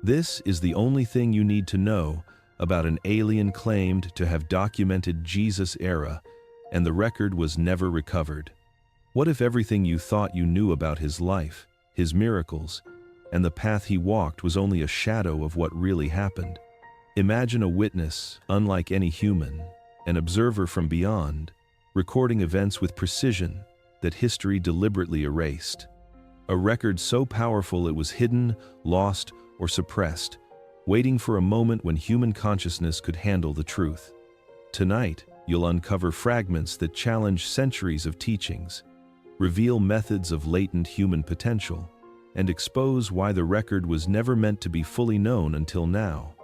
This is the only thing you need to know about an alien claimed to have documented Jesus' era, and the record was never recovered. What if everything you thought you knew about his life, his miracles, and the path he walked was only a shadow of what really happened? Imagine a witness, unlike any human, an observer from beyond, recording events with precision that history deliberately erased. A record so powerful it was hidden, lost, or suppressed, waiting for a moment when human consciousness could handle the truth. Tonight, you'll uncover fragments that challenge centuries of teachings, reveal methods of latent human potential, and expose why the record was never meant to be fully known until now.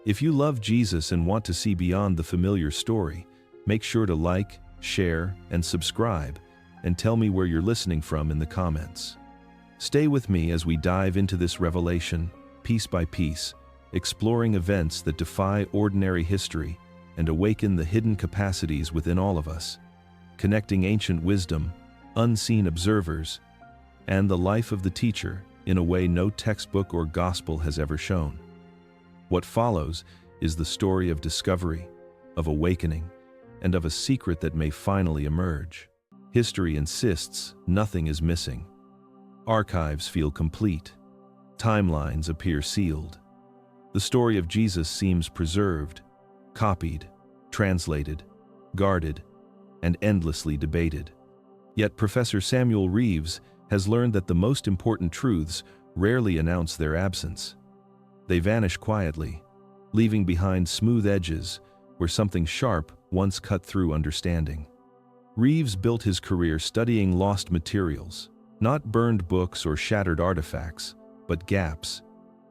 If you love Jesus and want to see beyond the familiar story, make sure to like, share, and subscribe, and tell me where you're listening from in the comments. Stay with me as we dive into this revelation, piece by piece, exploring events that defy ordinary history and awaken the hidden capacities within all of us, connecting ancient wisdom, unseen observers, and the life of the teacher in a way no textbook or gospel has ever shown. What follows is the story of discovery, of awakening, and of a secret that may finally emerge. History insists nothing is missing. Archives feel complete. Timelines appear sealed. The story of Jesus seems preserved, copied, translated, guarded, and endlessly debated. Yet Professor Samuel Reeves has learned that the most important truths rarely announce their absence. They vanish quietly, leaving behind smooth edges where something sharp once cut through understanding. Reeves built his career studying lost materials, not burned books or shattered artifacts, but gaps,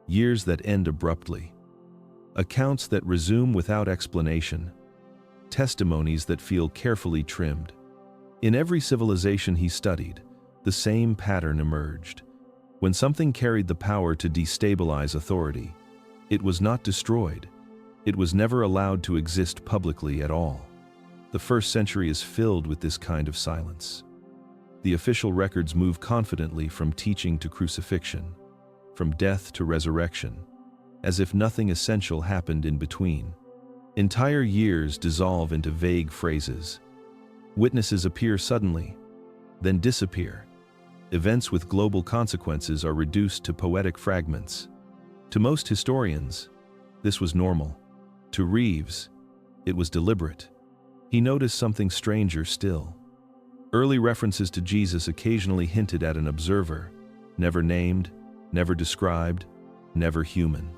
years that end abruptly, accounts that resume without explanation, testimonies that feel carefully trimmed. In every civilization he studied, the same pattern emerged. When something carried the power to destabilize authority, it was not destroyed. It was never allowed to exist publicly at all. The first century is filled with this kind of silence. The official records move confidently from teaching to crucifixion, from death to resurrection, as if nothing essential happened in between. Entire years dissolve into vague phrases. Witnesses appear suddenly, then disappear. Events with global consequences are reduced to poetic fragments. To most historians, this was normal. To Reeves, it was deliberate. He noticed something stranger still. Early references to Jesus occasionally hinted at an observer, never named, never described, never human.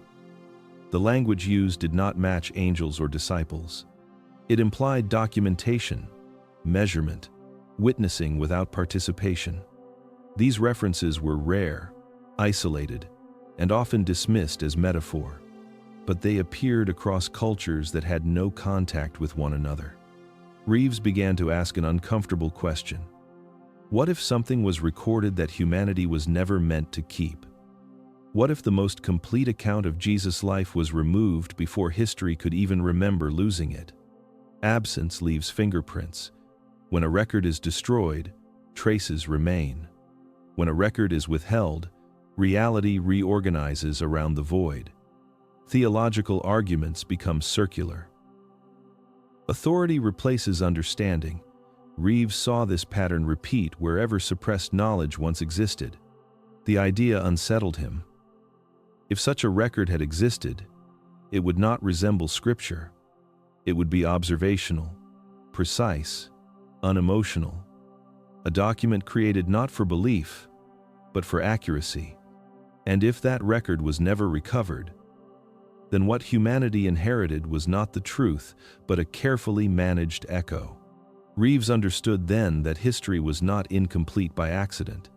The language used did not match angels or disciples. It implied documentation, measurement, witnessing without participation. These references were rare, isolated, and often dismissed as metaphor, but they appeared across cultures that had no contact with one another. Reeves began to ask an uncomfortable question. What if something was recorded that humanity was never meant to keep? What if the most complete account of Jesus' life was removed before history could even remember losing it? Absence leaves fingerprints. When a record is destroyed, traces remain. When a record is withheld, reality reorganizes around the void. Theological arguments become circular. Authority replaces understanding. Reeves saw this pattern repeat wherever suppressed knowledge once existed. The idea unsettled him. If such a record had existed, it would not resemble Scripture. It would be observational, precise, unemotional. A document created not for belief, but for accuracy. And if that record was never recovered, then what humanity inherited was not the truth, but a carefully managed echo. Reeves understood then that history was not incomplete by accident.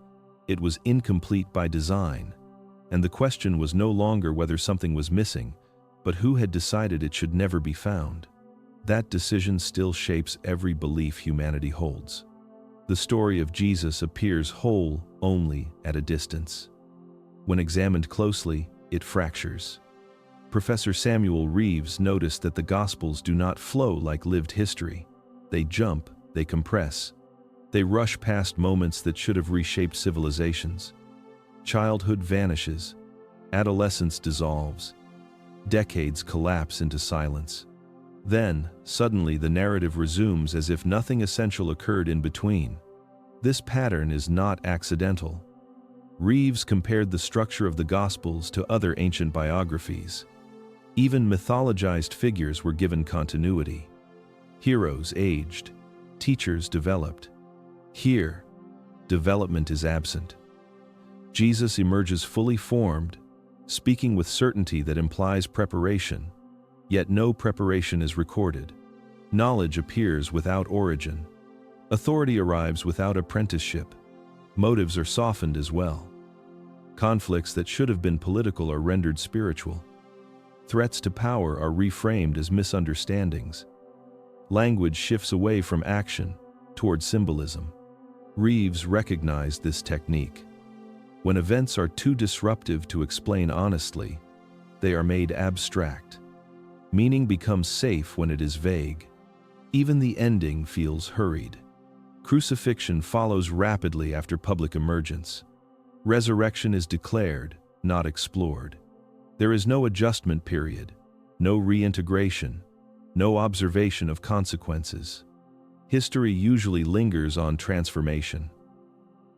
It was incomplete by design. And the question was no longer whether something was missing, but who had decided it should never be found. That decision still shapes every belief humanity holds. The story of Jesus appears whole only at a distance. When examined closely, it fractures. Professor Samuel Reeves noticed that the Gospels do not flow like lived history. They jump, they compress. They rush past moments that should have reshaped civilizations. Childhood vanishes. Adolescence dissolves. Decades collapse into silence. Then, suddenly the narrative resumes as if nothing essential occurred in between. This pattern is not accidental. Reeves compared the structure of the Gospels to other ancient biographies. Even mythologized figures were given continuity. Heroes aged, teachers developed. Here, development is absent. Jesus emerges fully formed, speaking with certainty that implies preparation, yet no preparation is recorded. Knowledge appears without origin. Authority arrives without apprenticeship. Motives are softened as well. Conflicts that should have been political are rendered spiritual. Threats to power are reframed as misunderstandings. Language shifts away from action toward symbolism. Reeves recognized this technique. When events are too disruptive to explain honestly, they are made abstract. Meaning becomes safe when it is vague. Even the ending feels hurried. Crucifixion follows rapidly after public emergence. Resurrection is declared, not explored. There is no adjustment period, no reintegration, no observation of consequences. History usually lingers on transformation.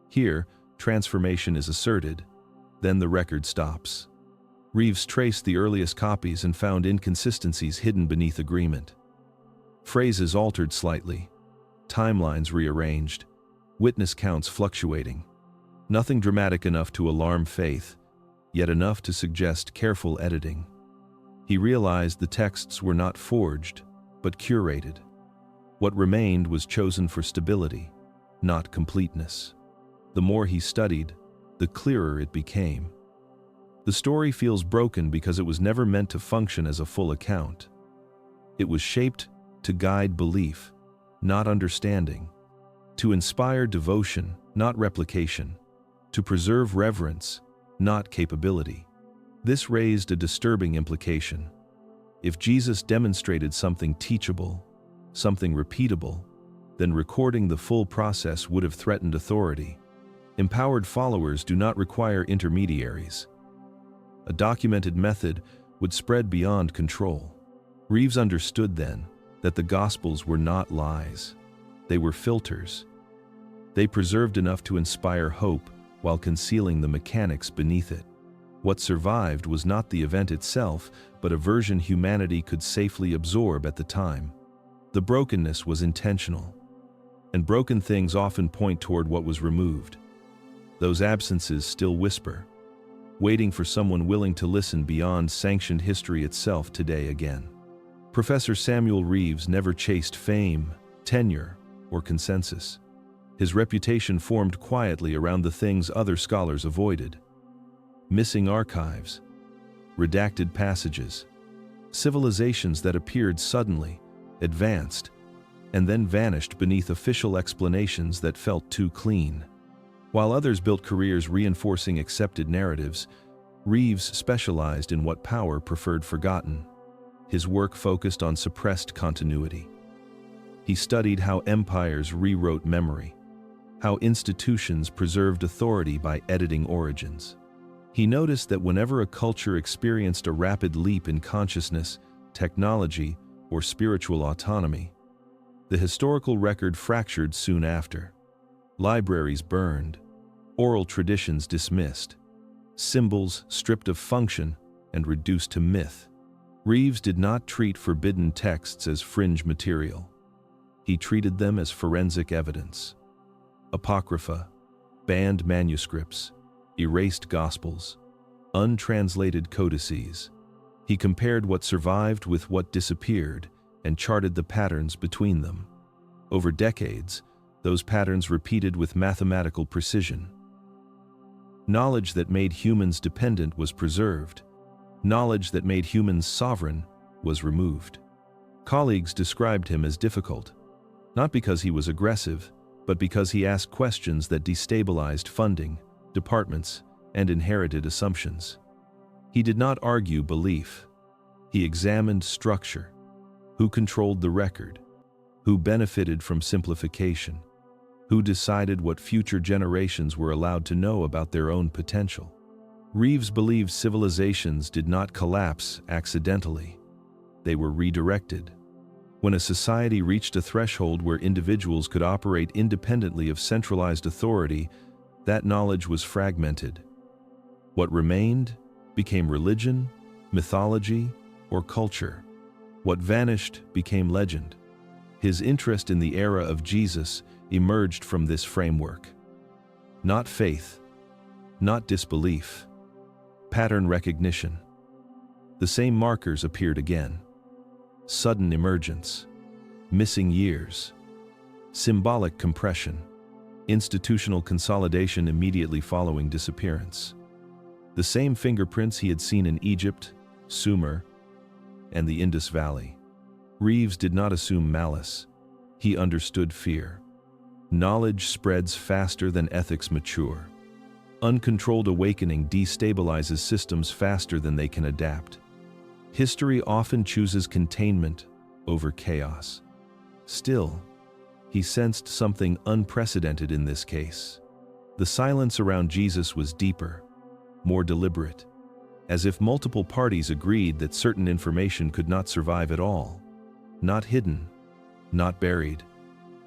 Here, transformation is asserted, then the record stops. Reeves traced the earliest copies and found inconsistencies hidden beneath agreement. Phrases altered slightly, timelines rearranged, witness counts fluctuating. Nothing dramatic enough to alarm faith, yet enough to suggest careful editing. He realized the texts were not forged, but curated. What remained was chosen for stability, not completeness. The more he studied, the clearer it became. The story feels broken because it was never meant to function as a full account. It was shaped to guide belief, not understanding, to inspire devotion, not replication, to preserve reverence, not capability. This raised a disturbing implication. If Jesus demonstrated something teachable, something repeatable, then recording the full process would have threatened authority. Empowered followers do not require intermediaries. A documented method would spread beyond control. Reeves understood then that the Gospels were not lies. They were filters. They preserved enough to inspire hope while concealing the mechanics beneath it. What survived was not the event itself, but a version humanity could safely absorb at the time. The brokenness was intentional, and broken things often point toward what was removed. Those absences still whisper, waiting for someone willing to listen beyond sanctioned history itself today again. Professor Samuel Reeves never chased fame, tenure, or consensus. His reputation formed quietly around the things other scholars avoided. Missing archives, redacted passages, civilizations that appeared suddenly, advanced, and then vanished beneath official explanations that felt too clean. While others built careers reinforcing accepted narratives, Reeves specialized in what power preferred forgotten. His work focused on suppressed continuity. He studied how empires rewrote memory, how institutions preserved authority by editing origins. He noticed that whenever a culture experienced a rapid leap in consciousness, technology, or spiritual autonomy, the historical record fractured soon after. Libraries burned, oral traditions dismissed, symbols stripped of function and reduced to myth. Reeves did not treat forbidden texts as fringe material. He treated them as forensic evidence. Apocrypha, banned manuscripts, erased gospels, untranslated codices. He compared what survived with what disappeared and charted the patterns between them. Over decades, those patterns repeated with mathematical precision. Knowledge that made humans dependent was preserved. Knowledge that made humans sovereign was removed. Colleagues described him as difficult, not because he was aggressive, but because he asked questions that destabilized funding, departments, and inherited assumptions. He did not argue belief. He examined structure. Who controlled the record? Who benefited from simplification? Who decided what future generations were allowed to know about their own potential? Reeves believed civilizations did not collapse accidentally. They were redirected. When a society reached a threshold where individuals could operate independently of centralized authority, that knowledge was fragmented. What remained became religion, mythology, or culture. What vanished became legend. His interest in the era of Jesus emerged from this framework. Not faith, not disbelief, pattern recognition. The same markers appeared again. Sudden emergence, missing years, symbolic compression, institutional consolidation immediately following disappearance. The same fingerprints he had seen in Egypt, Sumer, and the Indus Valley. Reeves did not assume malice. He understood fear. Knowledge spreads faster than ethics mature. Uncontrolled awakening destabilizes systems faster than they can adapt. History often chooses containment over chaos. Still, he sensed something unprecedented in this case. The silence around Jesus was deeper, more deliberate, as if multiple parties agreed that certain information could not survive at all. Not hidden, not buried,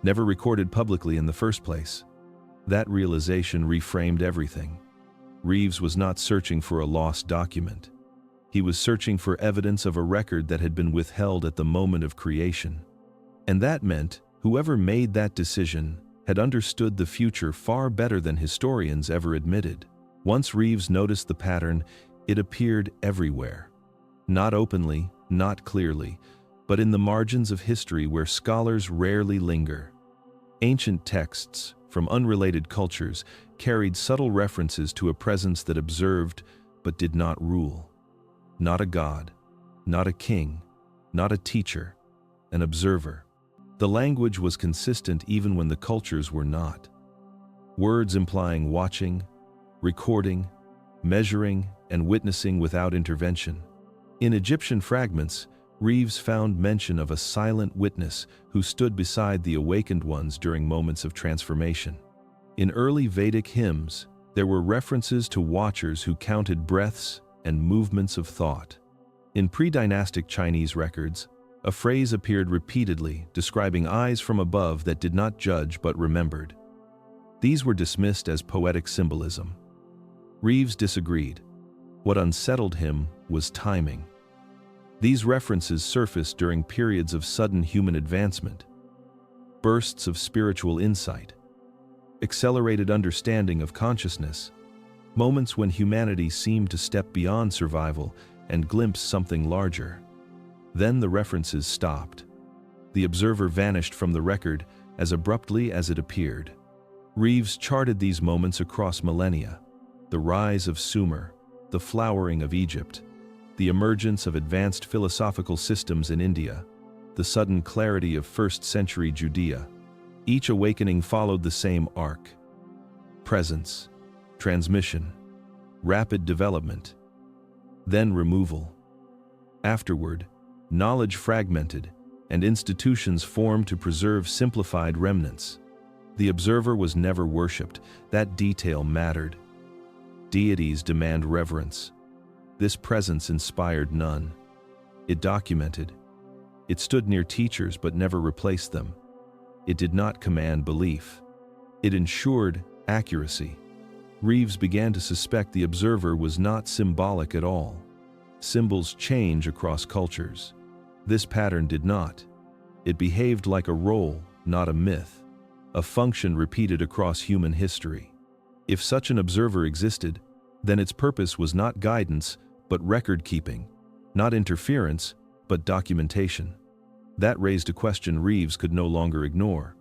never recorded publicly in the first place. That realization reframed everything. Reeves was not searching for a lost document. He was searching for evidence of a record that had been withheld at the moment of creation. And that meant whoever made that decision had understood the future far better than historians ever admitted. Once Reeves noticed the pattern, it appeared everywhere. Not openly, not clearly, but in the margins of history where scholars rarely linger. Ancient texts from unrelated cultures carried subtle references to a presence that observed but did not rule. Not a god, not a king, not a teacher, an observer. The language was consistent even when the cultures were not. Words implying watching, recording, measuring, and witnessing without intervention. In Egyptian fragments, Reeves found mention of a silent witness who stood beside the awakened ones during moments of transformation. In early Vedic hymns, there were references to watchers who counted breaths and movements of thought. In pre-dynastic Chinese records, a phrase appeared repeatedly describing eyes from above that did not judge but remembered. These were dismissed as poetic symbolism. Reeves disagreed. What unsettled him was timing. These references surfaced during periods of sudden human advancement, bursts of spiritual insight, accelerated understanding of consciousness, moments when humanity seemed to step beyond survival and glimpse something larger. Then the references stopped. The observer vanished from the record as abruptly as it appeared. Reeves charted these moments across millennia: the rise of Sumer, the flowering of Egypt, the emergence of advanced philosophical systems in India, the sudden clarity of first-century Judea. Each awakening followed the same arc: presence, transmission, rapid development, then removal. Afterward, knowledge fragmented, and institutions formed to preserve simplified remnants. The observer was never worshipped. That detail mattered. Deities demand reverence. This presence inspired none. It documented. It stood near teachers but never replaced them. It did not command belief. It ensured accuracy. Reeves began to suspect the observer was not symbolic at all. Symbols change across cultures. This pattern did not. It behaved like a role, not a myth, a function repeated across human history. If such an observer existed, then its purpose was not guidance, but record-keeping, not interference, but documentation. That raised a question Reeves could no longer ignore.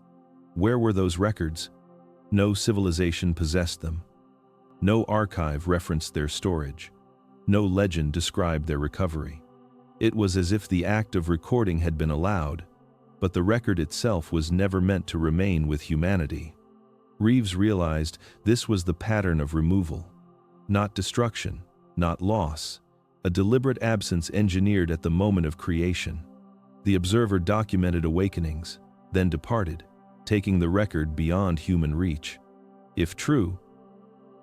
Where were those records? No civilization possessed them. No archive referenced their storage. No legend described their recovery. It was as if the act of recording had been allowed, but the record itself was never meant to remain with humanity. Reeves realized this was the pattern of removal. Not destruction, not loss, a deliberate absence engineered at the moment of creation. The observer documented awakenings, then departed, taking the record beyond human reach. If true,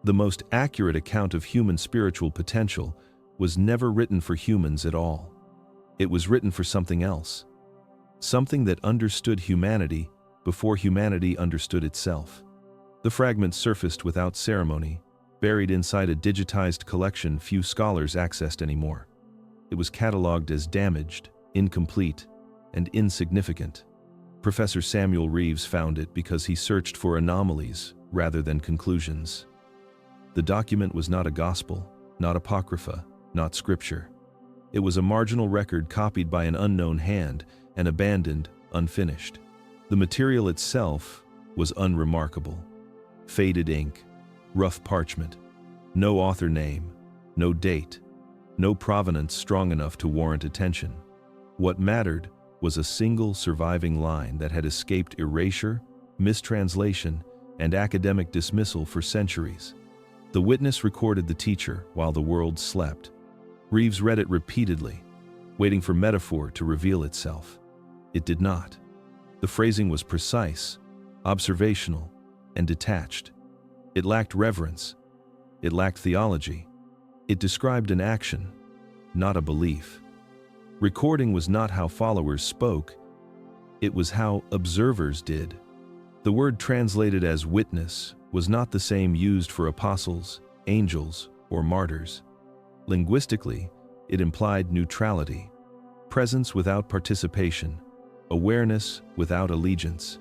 The most accurate account of human spiritual potential was never written for humans at all. It was written for something else. Something that understood humanity before humanity understood itself. The fragment surfaced without ceremony, buried inside a digitized collection few scholars accessed anymore. It was catalogued as damaged, incomplete, and insignificant. Professor Samuel Reeves found it because he searched for anomalies rather than conclusions. The document was not a gospel, not apocrypha, not scripture. It was a marginal record copied by an unknown hand and abandoned, unfinished. The material itself was unremarkable. Faded ink, rough parchment, no author name, no date, no provenance strong enough to warrant attention. What mattered was a single surviving line that had escaped erasure, mistranslation, and academic dismissal for centuries. The witness recorded the teacher while the world slept. Reeves read it repeatedly, waiting for metaphor to reveal itself. It did not. The phrasing was precise, observational, and detached. It lacked reverence. It lacked theology. It described an action, not a belief. Recording was not how followers spoke. It was how observers did. The word translated as witness was not the same used for apostles, angels, or martyrs. Linguistically, it implied neutrality, presence without participation, awareness without allegiance.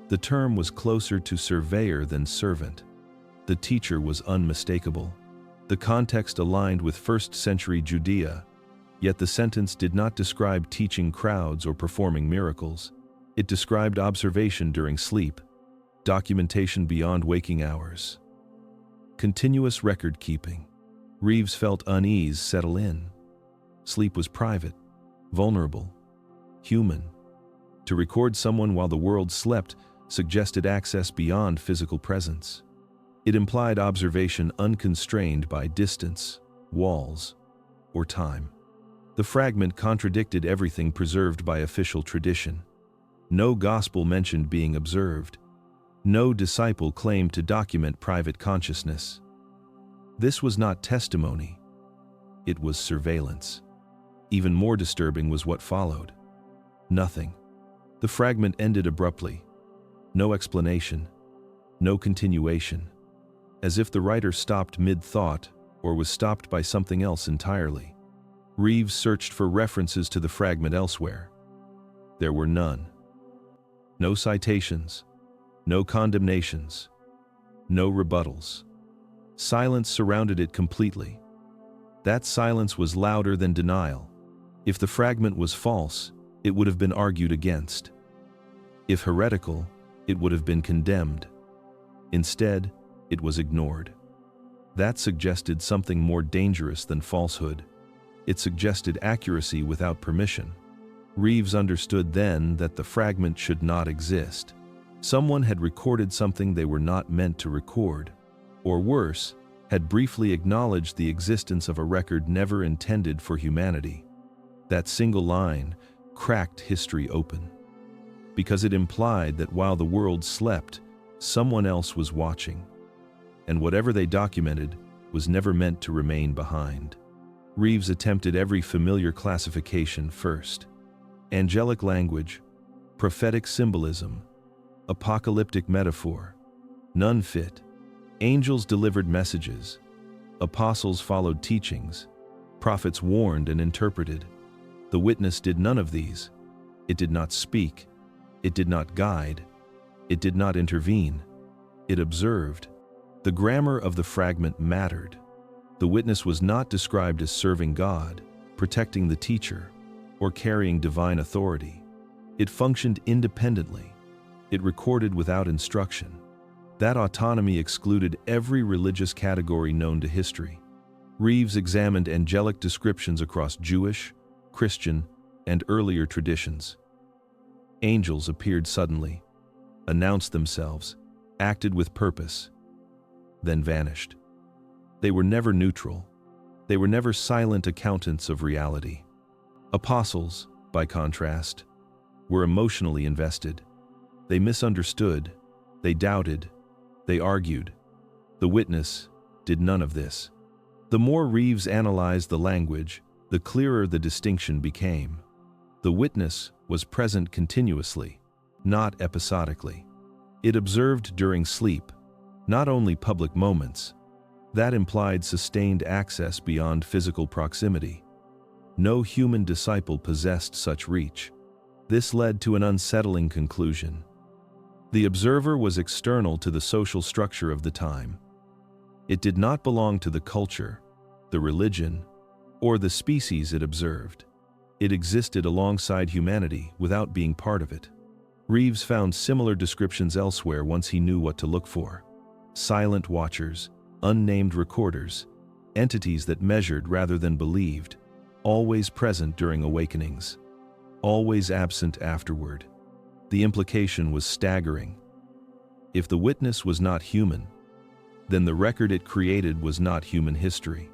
The term was closer to surveyor than servant. The teacher was unmistakable. The context aligned with first-century Judea, yet the sentence did not describe teaching crowds or performing miracles. It described observation during sleep, documentation beyond waking hours, continuous record-keeping. Reeves felt unease settle in. Sleep was private, vulnerable, human. To record someone while the world slept suggested access beyond physical presence. It implied observation unconstrained by distance, walls, or time. The fragment contradicted everything preserved by official tradition. No gospel mentioned being observed. No disciple claimed to document private consciousness. This was not testimony. It was surveillance. Even more disturbing was what followed. Nothing. The fragment ended abruptly. No explanation. No continuation. As if the writer stopped mid-thought or was stopped by something else entirely. Reeves searched for references to the fragment elsewhere. There were none. No citations. No condemnations. No rebuttals. Silence surrounded it completely. That silence was louder than denial. If the fragment was false, it would have been argued against. If heretical, it would have been condemned. Instead, it was ignored. That suggested something more dangerous than falsehood. It suggested accuracy without permission. Reeves understood then that the fragment should not exist. Someone had recorded something they were not meant to record, or worse, had briefly acknowledged the existence of a record never intended for humanity. That single line cracked history open, because it implied that while the world slept, someone else was watching, and whatever they documented was never meant to remain behind. Reeves attempted every familiar classification first. Angelic language, prophetic symbolism, apocalyptic metaphor. None fit. Angels delivered messages. Apostles followed teachings. Prophets warned and interpreted. The witness did none of these. It did not speak. It did not guide. It did not intervene. It observed. The grammar of the fragment mattered. The witness was not described as serving God, protecting the teacher, or carrying divine authority. It functioned independently. It recorded without instruction. That autonomy excluded every religious category known to history. Reeves examined angelic descriptions across Jewish, Christian, and earlier traditions. Angels appeared suddenly, announced themselves, acted with purpose, then vanished. They were never neutral. They were never silent accountants of reality. Apostles, by contrast, were emotionally invested. They misunderstood, they doubted, they argued. The witness, did none of this. The more Reeves analyzed the language, the clearer the distinction became. The witness was present continuously, not episodically. It observed during sleep, not only public moments. That implied sustained access beyond physical proximity. No human disciple possessed such reach. This led to an unsettling conclusion. The observer was external to the social structure of the time. It did not belong to the culture, the religion, or the species it observed. It existed alongside humanity without being part of it. Reeves found similar descriptions elsewhere once he knew what to look for. Silent watchers, unnamed recorders, entities that measured rather than believed, always present during awakenings, always absent afterward. The implication was staggering. If the witness was not human, then the record it created was not human history.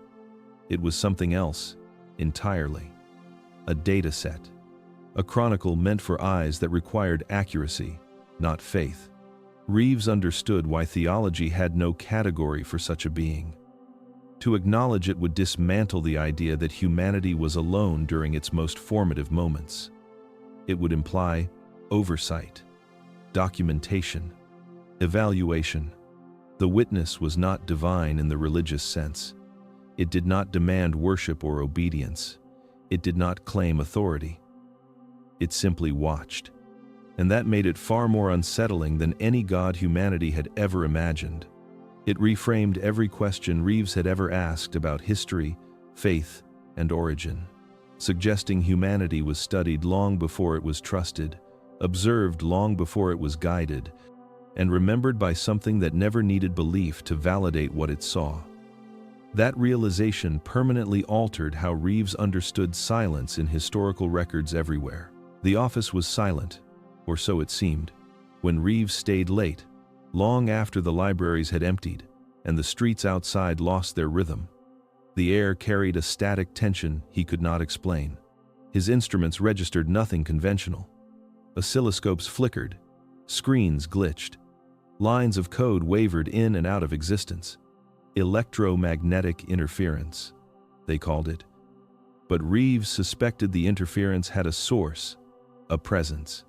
It was something else, entirely. A data set. A chronicle meant for eyes that required accuracy, not faith. Reeves understood why theology had no category for such a being. To acknowledge it would dismantle the idea that humanity was alone during its most formative moments. It would imply oversight, documentation, evaluation. The witness was not divine in the religious sense. It did not demand worship or obedience. It did not claim authority. It simply watched. And that made it far more unsettling than any god humanity had ever imagined. It reframed every question Reeves had ever asked about history, faith, and origin, suggesting humanity was studied long before it was trusted, observed long before it was guided, and remembered by something that never needed belief to validate what it saw. That realization permanently altered how Reeves understood silence in historical records everywhere. The office was silent, or so it seemed, when Reeves stayed late, long after the libraries had emptied and the streets outside lost their rhythm. The air carried a static tension he could not explain. His instruments registered nothing conventional. Oscilloscopes flickered, screens glitched, lines of code wavered in and out of existence. Electromagnetic interference, they called it. But Reeves suspected the interference had a source, a presence.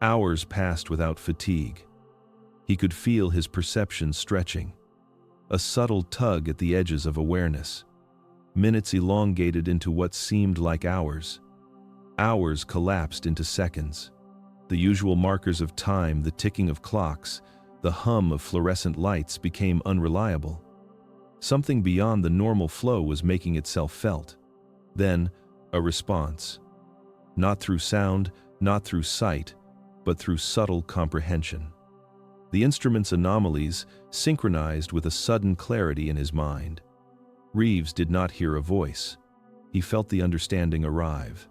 Hours passed without fatigue. He could feel his perception stretching, a subtle tug at the edges of awareness. Minutes elongated into what seemed like hours. Hours collapsed into seconds. The usual markers of time, the ticking of clocks, the hum of fluorescent lights became unreliable. Something beyond the normal flow was making itself felt. Then, a response. Not through sound, not through sight, but through subtle comprehension. The instrument's anomalies synchronized with a sudden clarity in his mind. Reeves did not hear a voice. He felt the understanding arrive.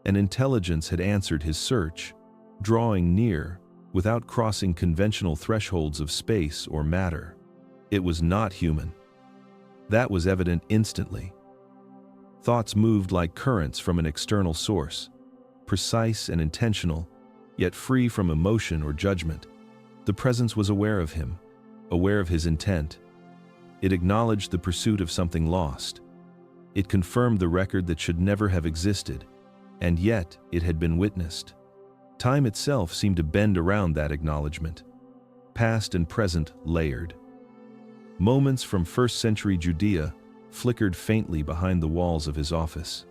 An intelligence had answered his search, drawing near, without crossing conventional thresholds of space or matter. It was not human. That was evident instantly. Thoughts moved like currents from an external source, precise and intentional, yet free from emotion or judgment. The presence was aware of him, aware of his intent. It acknowledged the pursuit of something lost. It confirmed the record that should never have existed, and yet it had been witnessed. Time itself seemed to bend around that acknowledgement, past and present layered. Moments from first-century Judea flickered faintly behind the walls of his office.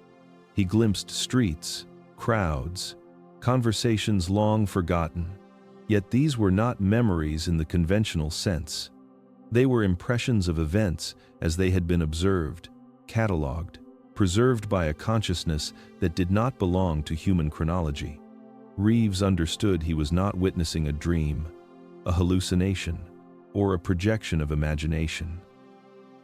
He glimpsed streets, crowds, conversations long forgotten. Yet these were not memories in the conventional sense. They were impressions of events as they had been observed, catalogued, preserved by a consciousness that did not belong to human chronology. Reeves understood he was not witnessing a dream, a hallucination, or a projection of imagination.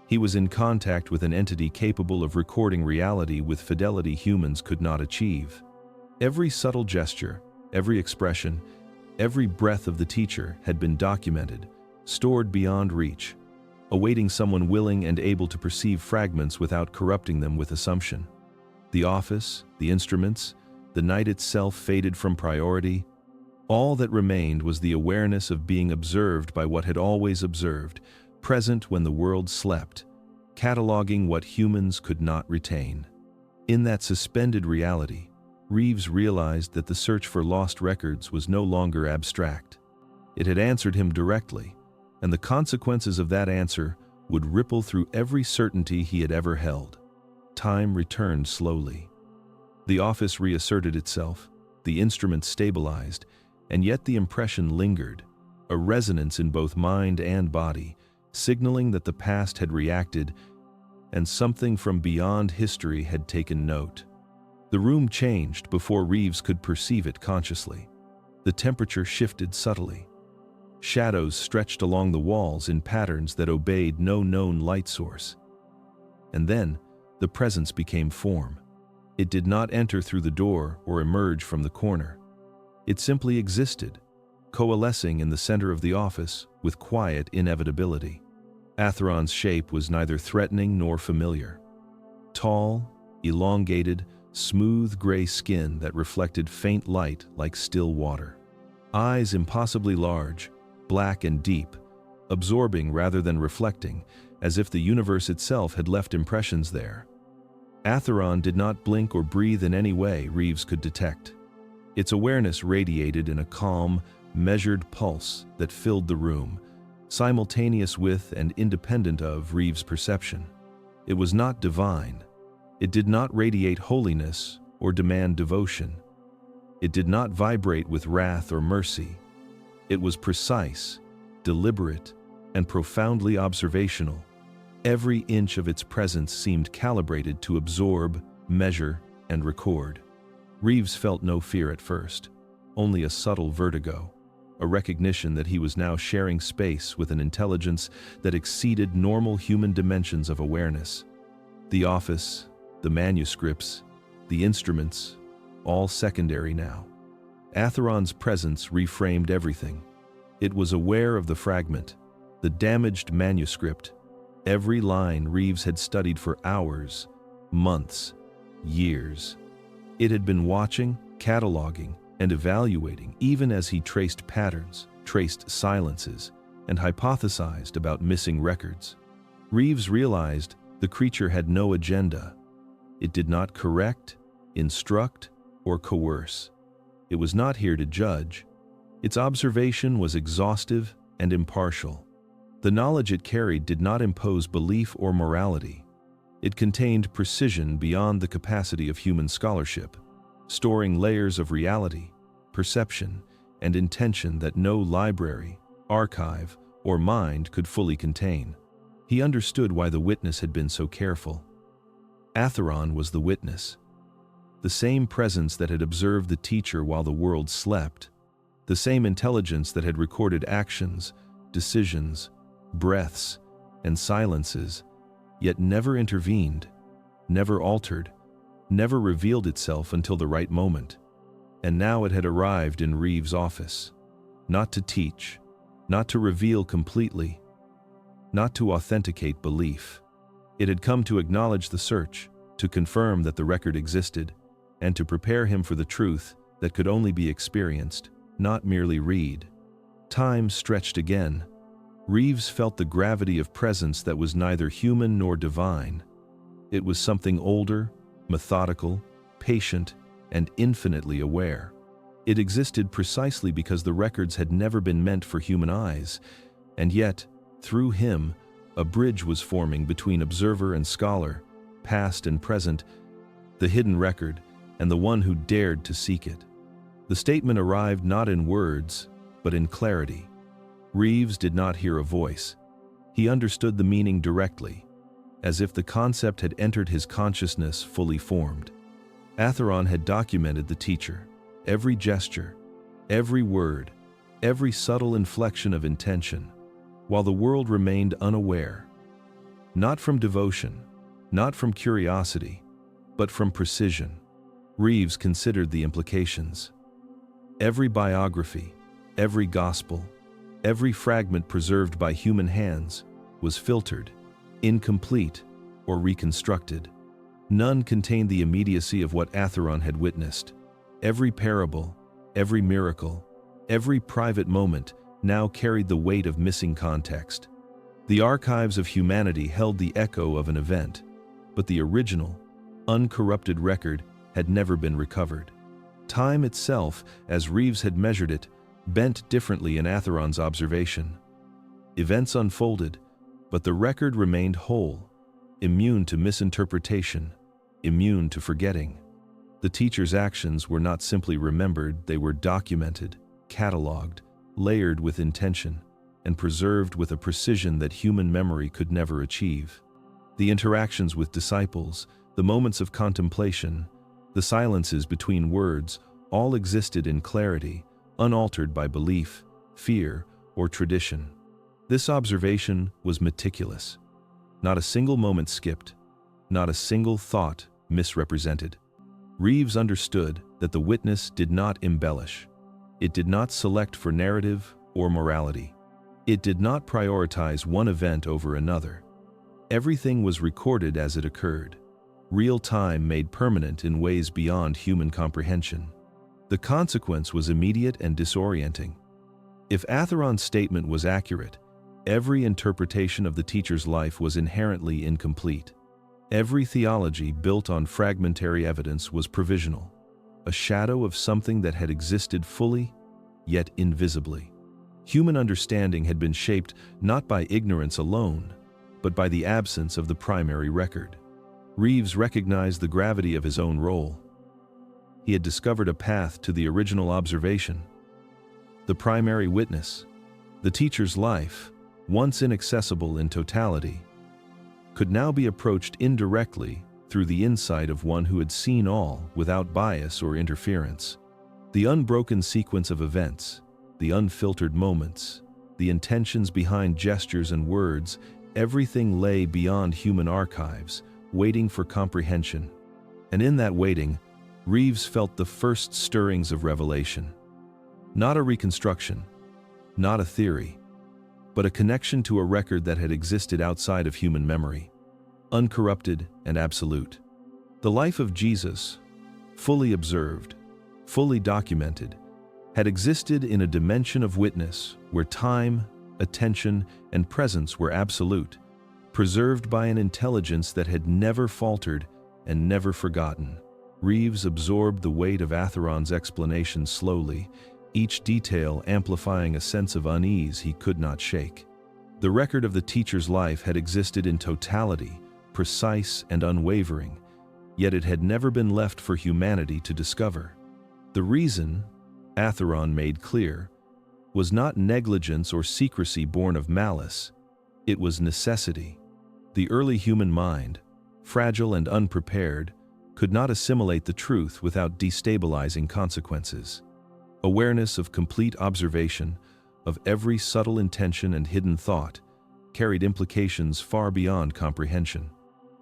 He was in contact with an entity capable of recording reality with fidelity humans could not achieve. Every subtle gesture, every expression, every breath of the teacher had been documented, stored beyond reach, awaiting someone willing and able to perceive fragments without corrupting them with assumption. The office, the instruments, the night itself faded from priority. All that remained was the awareness of being observed by what had always observed, present when the world slept, cataloging what humans could not retain. In that suspended reality, Reeves realized that the search for lost records was no longer abstract. It had answered him directly, and the consequences of that answer would ripple through every certainty he had ever held. Time returned slowly. The office reasserted itself, the instruments stabilized, and yet the impression lingered, a resonance in both mind and body, signaling that the past had reacted and something from beyond history had taken note. The room changed before Reeves could perceive it consciously. The temperature shifted subtly. Shadows stretched along the walls in patterns that obeyed no known light source. And then, the presence became form. It did not enter through the door or emerge from the corner. It simply existed, coalescing in the center of the office with quiet inevitability. Atheron's shape was neither threatening nor familiar. Tall, elongated, smooth gray skin that reflected faint light like still water. Eyes impossibly large, black and deep, absorbing rather than reflecting, as if the universe itself had left impressions there. Atheron did not blink or breathe in any way Reeves could detect. Its awareness radiated in a calm, measured pulse that filled the room, simultaneous with and independent of Reeves' perception. It was not divine. It did not radiate holiness or demand devotion. It did not vibrate with wrath or mercy. It was precise, deliberate, and profoundly observational. Every inch of its presence seemed calibrated to absorb, measure, and record. Reeves felt no fear at first, only a subtle vertigo, a recognition that he was now sharing space with an intelligence that exceeded normal human dimensions of awareness. The office, the manuscripts, the instruments, all secondary now. Atheron's presence reframed everything. It was aware of the fragment, the damaged manuscript, every line Reeves had studied for hours, months, years. It had been watching, cataloging, and evaluating even as he traced patterns, traced silences, and hypothesized about missing records. Reeves realized the creature had no agenda. It did not correct, instruct, or coerce. It was not here to judge. Its observation was exhaustive and impartial. The knowledge it carried did not impose belief or morality. It contained precision beyond the capacity of human scholarship, storing layers of reality, perception, and intention that no library, archive, or mind could fully contain. He understood why the witness had been so careful. Atheron was the witness. The same presence that had observed the teacher while the world slept, the same intelligence that had recorded actions, decisions, breaths, and silences, yet never intervened, never altered, never revealed itself until the right moment. And now it had arrived in Reeves' office, not to teach, not to reveal completely, not to authenticate belief. It had come to acknowledge the search, to confirm that the record existed, and to prepare him for the truth that could only be experienced, not merely read. Time stretched again. Reeves felt the gravity of presence that was neither human nor divine. It was something older, methodical, patient, and infinitely aware. It existed precisely because the records had never been meant for human eyes, and yet, through him, a bridge was forming between observer and scholar, past and present, the hidden record, and the one who dared to seek it. The statement arrived not in words, but in clarity. Reeves did not hear a voice. He understood the meaning directly, as if the concept had entered his consciousness fully formed. Atheron had documented the teacher, every gesture, every word, every subtle inflection of intention, while the world remained unaware. Not from devotion, not from curiosity, but from precision. Reeves considered the implications. Every biography, every gospel, every fragment preserved by human hands was filtered, incomplete, or reconstructed. None contained the immediacy of what Atheron had witnessed. Every parable, every miracle, every private moment now carried the weight of missing context. The archives of humanity held the echo of an event, but the original, uncorrupted record had never been recovered. Time itself, as Reeves had measured it, bent differently in Atheron's observation. Events unfolded, but the record remained whole, immune to misinterpretation, immune to forgetting. The teacher's actions were not simply remembered, they were documented, catalogued, layered with intention, and preserved with a precision that human memory could never achieve. The interactions with disciples, the moments of contemplation, the silences between words, all existed in clarity, unaltered by belief, fear, or tradition. This observation was meticulous. Not a single moment skipped, not a single thought misrepresented. Reeves understood that the witness did not embellish. It did not select for narrative or morality. It did not prioritize one event over another. Everything was recorded as it occurred, real time made permanent in ways beyond human comprehension. The consequence was immediate and disorienting. If Atheron's statement was accurate, every interpretation of the teacher's life was inherently incomplete. Every theology built on fragmentary evidence was provisional, a shadow of something that had existed fully, yet invisibly. Human understanding had been shaped not by ignorance alone, but by the absence of the primary record. Reeves recognized the gravity of his own role. He had discovered a path to the original observation. The primary witness, the teacher's life, once inaccessible in totality, could now be approached indirectly through the insight of one who had seen all without bias or interference. The unbroken sequence of events, the unfiltered moments, the intentions behind gestures and words, everything lay beyond human archives, waiting for comprehension. And in that waiting, Reeves felt the first stirrings of revelation. Not a reconstruction, not a theory, but a connection to a record that had existed outside of human memory, uncorrupted and absolute. The life of Jesus, fully observed, fully documented, had existed in a dimension of witness where time, attention, and presence were absolute, preserved by an intelligence that had never faltered and never forgotten. Reeves absorbed the weight of Atheron's explanation slowly, each detail amplifying a sense of unease he could not shake. The record of the teacher's life had existed in totality, precise and unwavering, yet it had never been left for humanity to discover. The reason, Atheron made clear, was not negligence or secrecy born of malice, it was necessity. The early human mind, fragile and unprepared, could not assimilate the truth without destabilizing consequences. Awareness of complete observation, of every subtle intention and hidden thought, carried implications far beyond comprehension.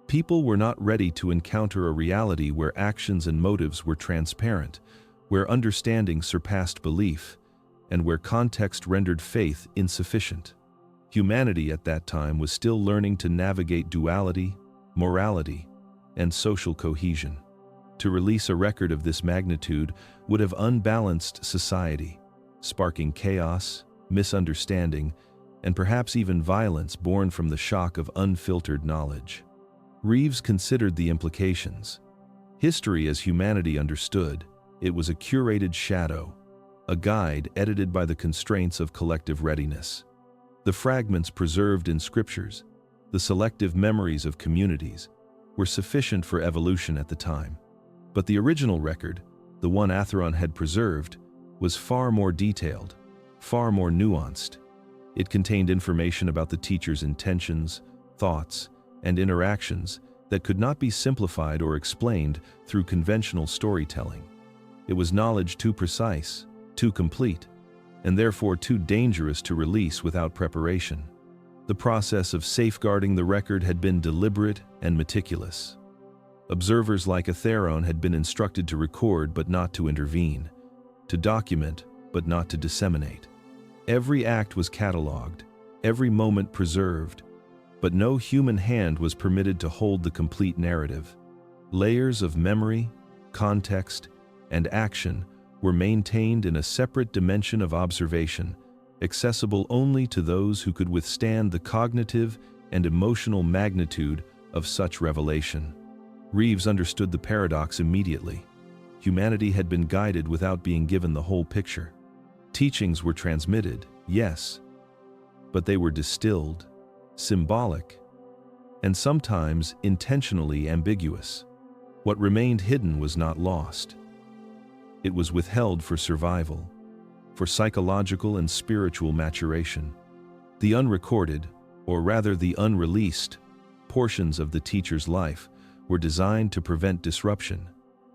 People were not ready to encounter a reality where actions and motives were transparent, where understanding surpassed belief, and where context rendered faith insufficient. Humanity at that time was still learning to navigate duality, morality, and social cohesion. To release a record of this magnitude would have unbalanced society, sparking chaos, misunderstanding, and perhaps even violence born from the shock of unfiltered knowledge. Reeves considered the implications. History as humanity understood, it was a curated shadow, a guide edited by the constraints of collective readiness. The fragments preserved in scriptures, the selective memories of communities, were sufficient for evolution at the time. But the original record, the one Atheron had preserved, was far more detailed, far more nuanced. It contained information about the teacher's intentions, thoughts, and interactions that could not be simplified or explained through conventional storytelling. It was knowledge too precise, too complete, and therefore too dangerous to release without preparation. The process of safeguarding the record had been deliberate and meticulous. Observers like Atheron had been instructed to record but not to intervene, to document but not to disseminate. Every act was catalogued, every moment preserved, but no human hand was permitted to hold the complete narrative. Layers of memory, context, and action were maintained in a separate dimension of observation, accessible only to those who could withstand the cognitive and emotional magnitude of such revelation. Reeves understood the paradox immediately. Humanity had been guided without being given the whole picture. Teachings were transmitted, yes, but they were distilled, symbolic, and sometimes intentionally ambiguous. What remained hidden was not lost. It was withheld for survival, for psychological and spiritual maturation. The unrecorded, or rather the unreleased, portions of the teacher's life were designed to prevent disruption,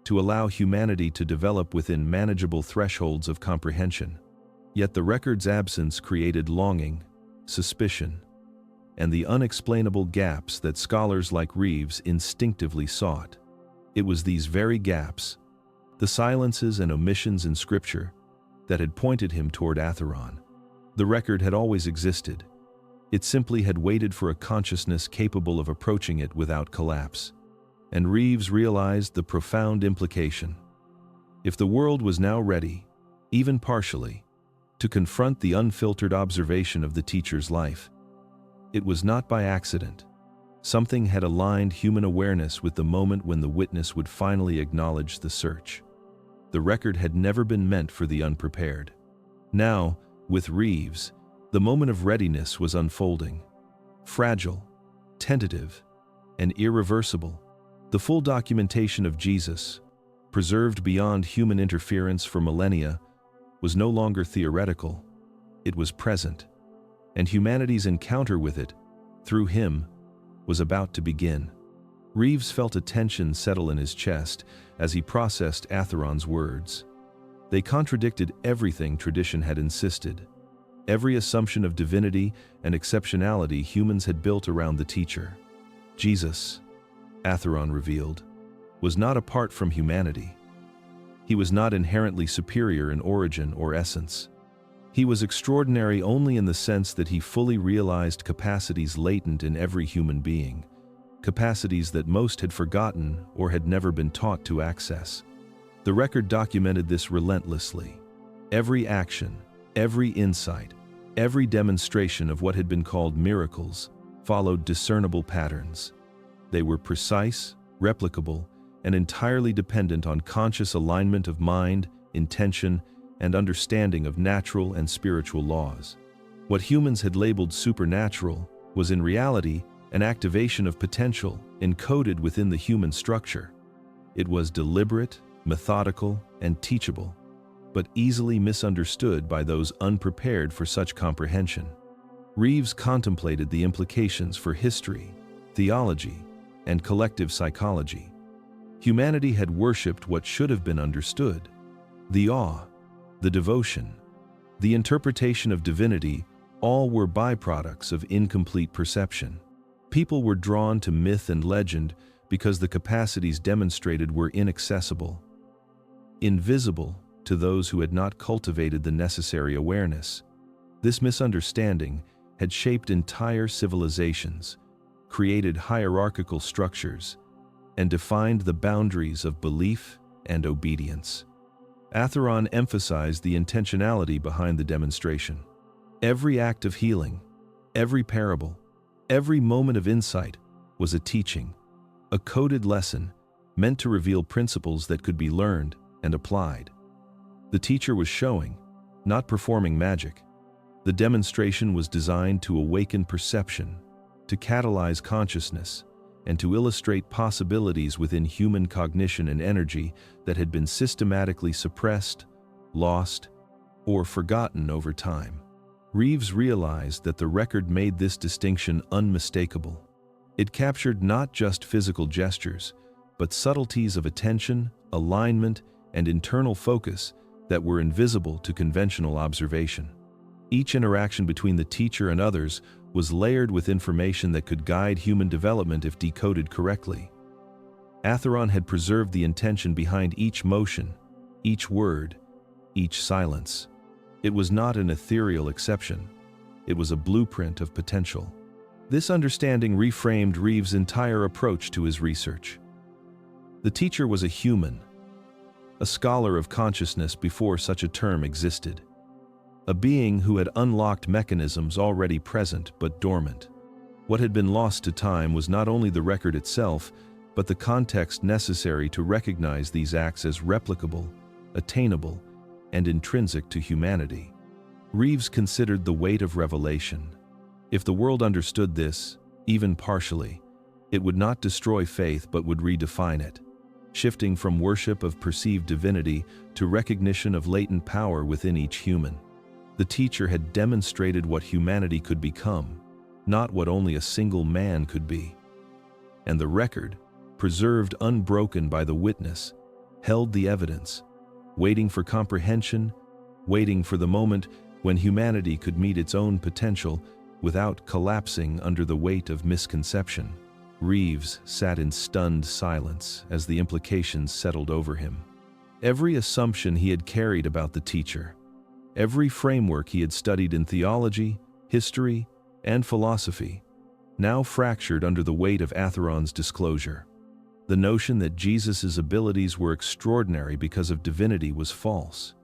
to allow humanity to develop within manageable thresholds of comprehension. Yet the record's absence created longing, suspicion, and the unexplainable gaps that scholars like Reeves instinctively sought. It was these very gaps, the silences and omissions in Scripture, that had pointed him toward Atheron. The record had always existed. It simply had waited for a consciousness capable of approaching it without collapse. And Reeves realized the profound implication. If the world was now ready, even partially, to confront the unfiltered observation of the teacher's life, it was not by accident. Something had aligned human awareness with the moment when the witness would finally acknowledge the search. The record had never been meant for the unprepared. Now, with Reeves, the moment of readiness was unfolding. Fragile, tentative, and irreversible. The full documentation of Jesus, preserved beyond human interference for millennia, was no longer theoretical. It was present, and humanity's encounter with it, through him, was about to begin. Reeves felt a tension settle in his chest as he processed Atheron's words. They contradicted everything tradition had insisted, every assumption of divinity and exceptionality humans had built around the teacher. Jesus, Atheron revealed, was not apart from humanity. He was not inherently superior in origin or essence. He was extraordinary only in the sense that he fully realized capacities latent in every human being, capacities that most had forgotten or had never been taught to access. The record documented this relentlessly. Every action, every insight, every demonstration of what had been called miracles followed discernible patterns. They were precise, replicable, and entirely dependent on conscious alignment of mind, intention, and understanding of natural and spiritual laws. What humans had labeled supernatural was in reality an activation of potential encoded within the human structure. It was deliberate, methodical, and teachable, but easily misunderstood by those unprepared for such comprehension. Reeves contemplated the implications for history, theology, and collective psychology. Humanity had worshipped what should have been understood. The awe, the devotion, the interpretation of divinity, all were byproducts of incomplete perception. People were drawn to myth and legend because the capacities demonstrated were inaccessible, invisible to those who had not cultivated the necessary awareness. This misunderstanding had shaped entire civilizations, created hierarchical structures, and defined the boundaries of belief and obedience. Atheron emphasized the intentionality behind the demonstration. Every act of healing, every parable, every moment of insight was a teaching, a coded lesson meant to reveal principles that could be learned and applied. The teacher was showing, not performing magic. The demonstration was designed to awaken perception, to catalyze consciousness, and to illustrate possibilities within human cognition and energy that had been systematically suppressed, lost, or forgotten over time. Reeves realized that the record made this distinction unmistakable. It captured not just physical gestures, but subtleties of attention, alignment, and internal focus that were invisible to conventional observation. Each interaction between the teacher and others was layered with information that could guide human development if decoded correctly. Atheron had preserved the intention behind each motion, each word, each silence. It was not an ethereal exception. It was a blueprint of potential. This understanding reframed Reeves' entire approach to his research. The teacher was a human, a scholar of consciousness before such a term existed. a being who had unlocked mechanisms already present but dormant. What had been lost to time was not only the record itself, but the context necessary to recognize these acts as replicable, attainable, and intrinsic to humanity. Reeves considered the weight of revelation. If the world understood this, even partially, it would not destroy faith but would redefine it, shifting from worship of perceived divinity to recognition of latent power within each human. The teacher had demonstrated what humanity could become, not what only a single man could be. And the record, preserved unbroken by the witness, held the evidence, waiting for comprehension, waiting for the moment when humanity could meet its own potential without collapsing under the weight of misconception. Reeves sat in stunned silence as the implications settled over him. Every assumption he had carried about the teacher, every framework he had studied in theology, history, and philosophy, now fractured under the weight of Atheron's disclosure. The notion that Jesus' abilities were extraordinary because of divinity was false.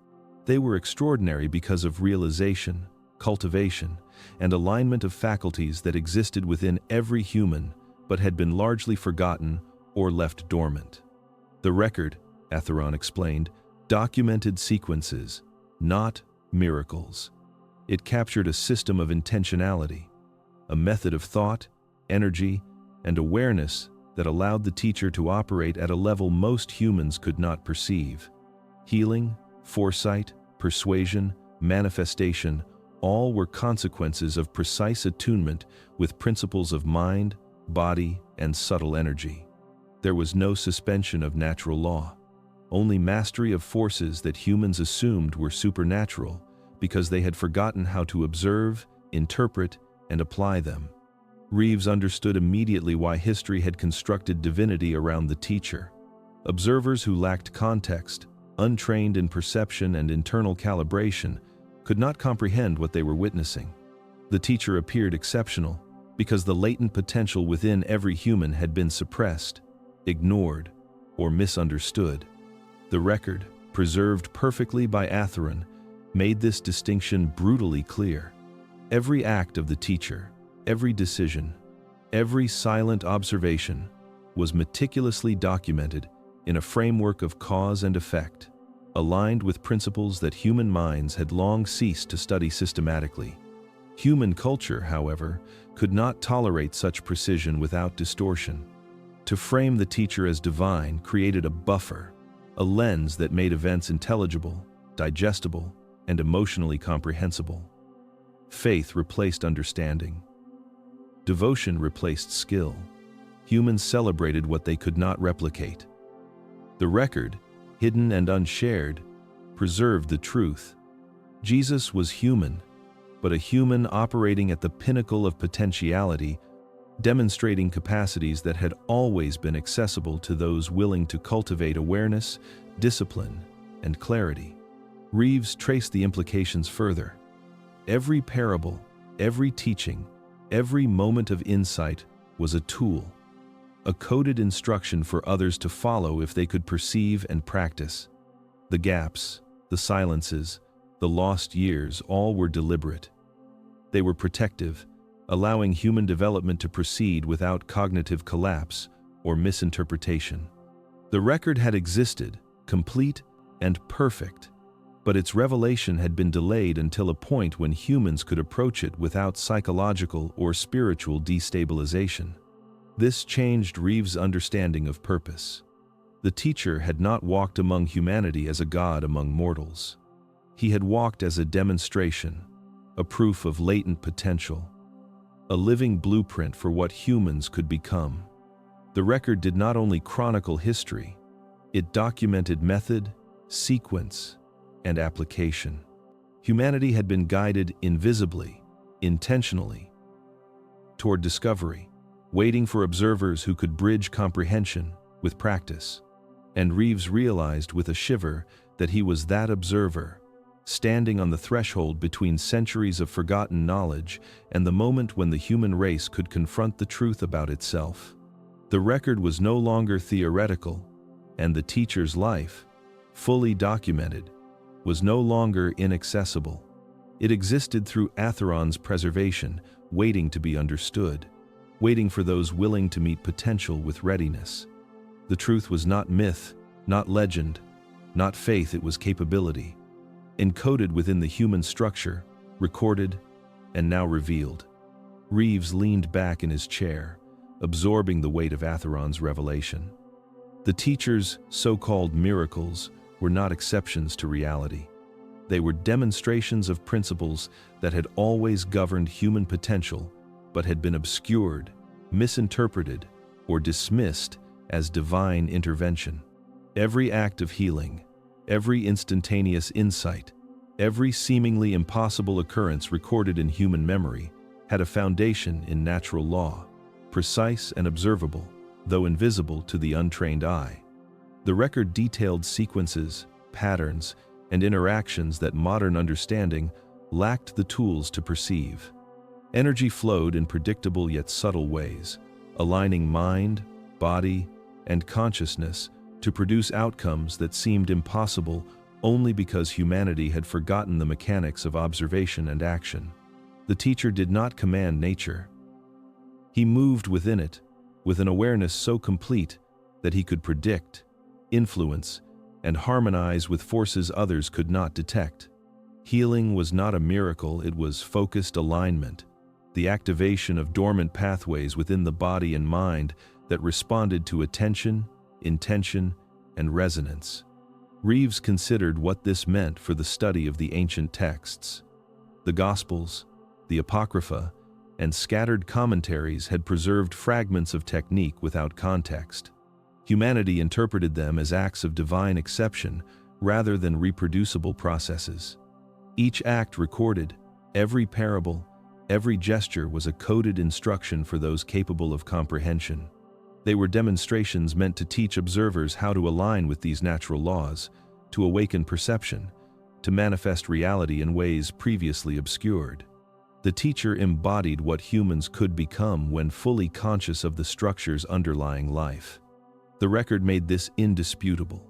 They were extraordinary because of realization, cultivation, and alignment of faculties that existed within every human but had been largely forgotten or left dormant. The record, Atheron explained, documented sequences, not miracles. It captured a system of intentionality, a method of thought, energy, and awareness that allowed the teacher to operate at a level most humans could not perceive. Healing, foresight, persuasion, manifestation, all were consequences of precise attunement with principles of mind, body, and subtle energy. There was no suspension of natural law, only mastery of forces that humans assumed were supernatural because they had forgotten how to observe, interpret, and apply them. Reeves understood immediately why history had constructed divinity around the teacher. Observers who lacked context, untrained in perception and internal calibration, could not comprehend what they were witnessing. The teacher appeared exceptional because the latent potential within every human had been suppressed, ignored, or misunderstood. The record, preserved perfectly by Atheron, made this distinction brutally clear. Every act of the teacher, every decision, every silent observation was meticulously documented in a framework of cause and effect, aligned with principles that human minds had long ceased to study systematically. Human culture, however, could not tolerate such precision without distortion. To frame the teacher as divine created a buffer, a lens that made events intelligible, digestible, and emotionally comprehensible. Faith replaced understanding. Devotion replaced skill. Humans celebrated what they could not replicate. The record, hidden and unshared, preserved the truth. Jesus was human, but a human operating at the pinnacle of potentiality, demonstrating capacities that had always been accessible to those willing to cultivate awareness, discipline, and clarity. Reeves traced the implications further. Every parable, every teaching, every moment of insight was a tool, a coded instruction for others to follow if they could perceive and practice. The gaps, the silences, the lost years, all were deliberate. They were protective, allowing human development to proceed without cognitive collapse or misinterpretation. The record had existed, complete and perfect, but its revelation had been delayed until a point when humans could approach it without psychological or spiritual destabilization. This changed Reeves' understanding of purpose. The teacher had not walked among humanity as a god among mortals. He had walked as a demonstration, a proof of latent potential, a living blueprint for what humans could become. The record did not only chronicle history, it documented method, sequence, and application. Humanity had been guided invisibly, intentionally, toward discovery, waiting for observers who could bridge comprehension with practice. And Reeves realized with a shiver that he was that observer, standing on the threshold between centuries of forgotten knowledge and the moment when the human race could confront the truth about itself. The record was no longer theoretical, and the teacher's life, fully documented, was no longer inaccessible. It existed through Atheron's preservation, waiting to be understood, waiting for those willing to meet potential with readiness. The truth was not myth, not legend, not faith, it was capability, encoded within the human structure, recorded, and now revealed. Reeves leaned back in his chair, absorbing the weight of Atheron's revelation. The teacher's so-called miracles were not exceptions to reality. They were demonstrations of principles that had always governed human potential, but had been obscured, misinterpreted, or dismissed as divine intervention. Every act of healing, every instantaneous insight, every seemingly impossible occurrence recorded in human memory had a foundation in natural law, precise and observable, though invisible to the untrained eye. The record detailed sequences, patterns, and interactions that modern understanding lacked the tools to perceive. Energy flowed in predictable yet subtle ways, aligning mind, body, and consciousness to produce outcomes that seemed impossible only because humanity had forgotten the mechanics of observation and action. The teacher did not command nature. He moved within it, with an awareness so complete that he could predict, influence, and harmonize with forces others could not detect. Healing was not a miracle, it was focused alignment, the activation of dormant pathways within the body and mind that responded to attention, intention, and resonance. Reeves considered what this meant for the study of the ancient texts. The Gospels, the Apocrypha, and scattered commentaries had preserved fragments of technique without context. Humanity interpreted them as acts of divine exception rather than reproducible processes. Each act recorded, every parable, every gesture was a coded instruction for those capable of comprehension. They were demonstrations meant to teach observers how to align with these natural laws, to awaken perception, to manifest reality in ways previously obscured. The teacher embodied what humans could become when fully conscious of the structures underlying life. The record made this indisputable.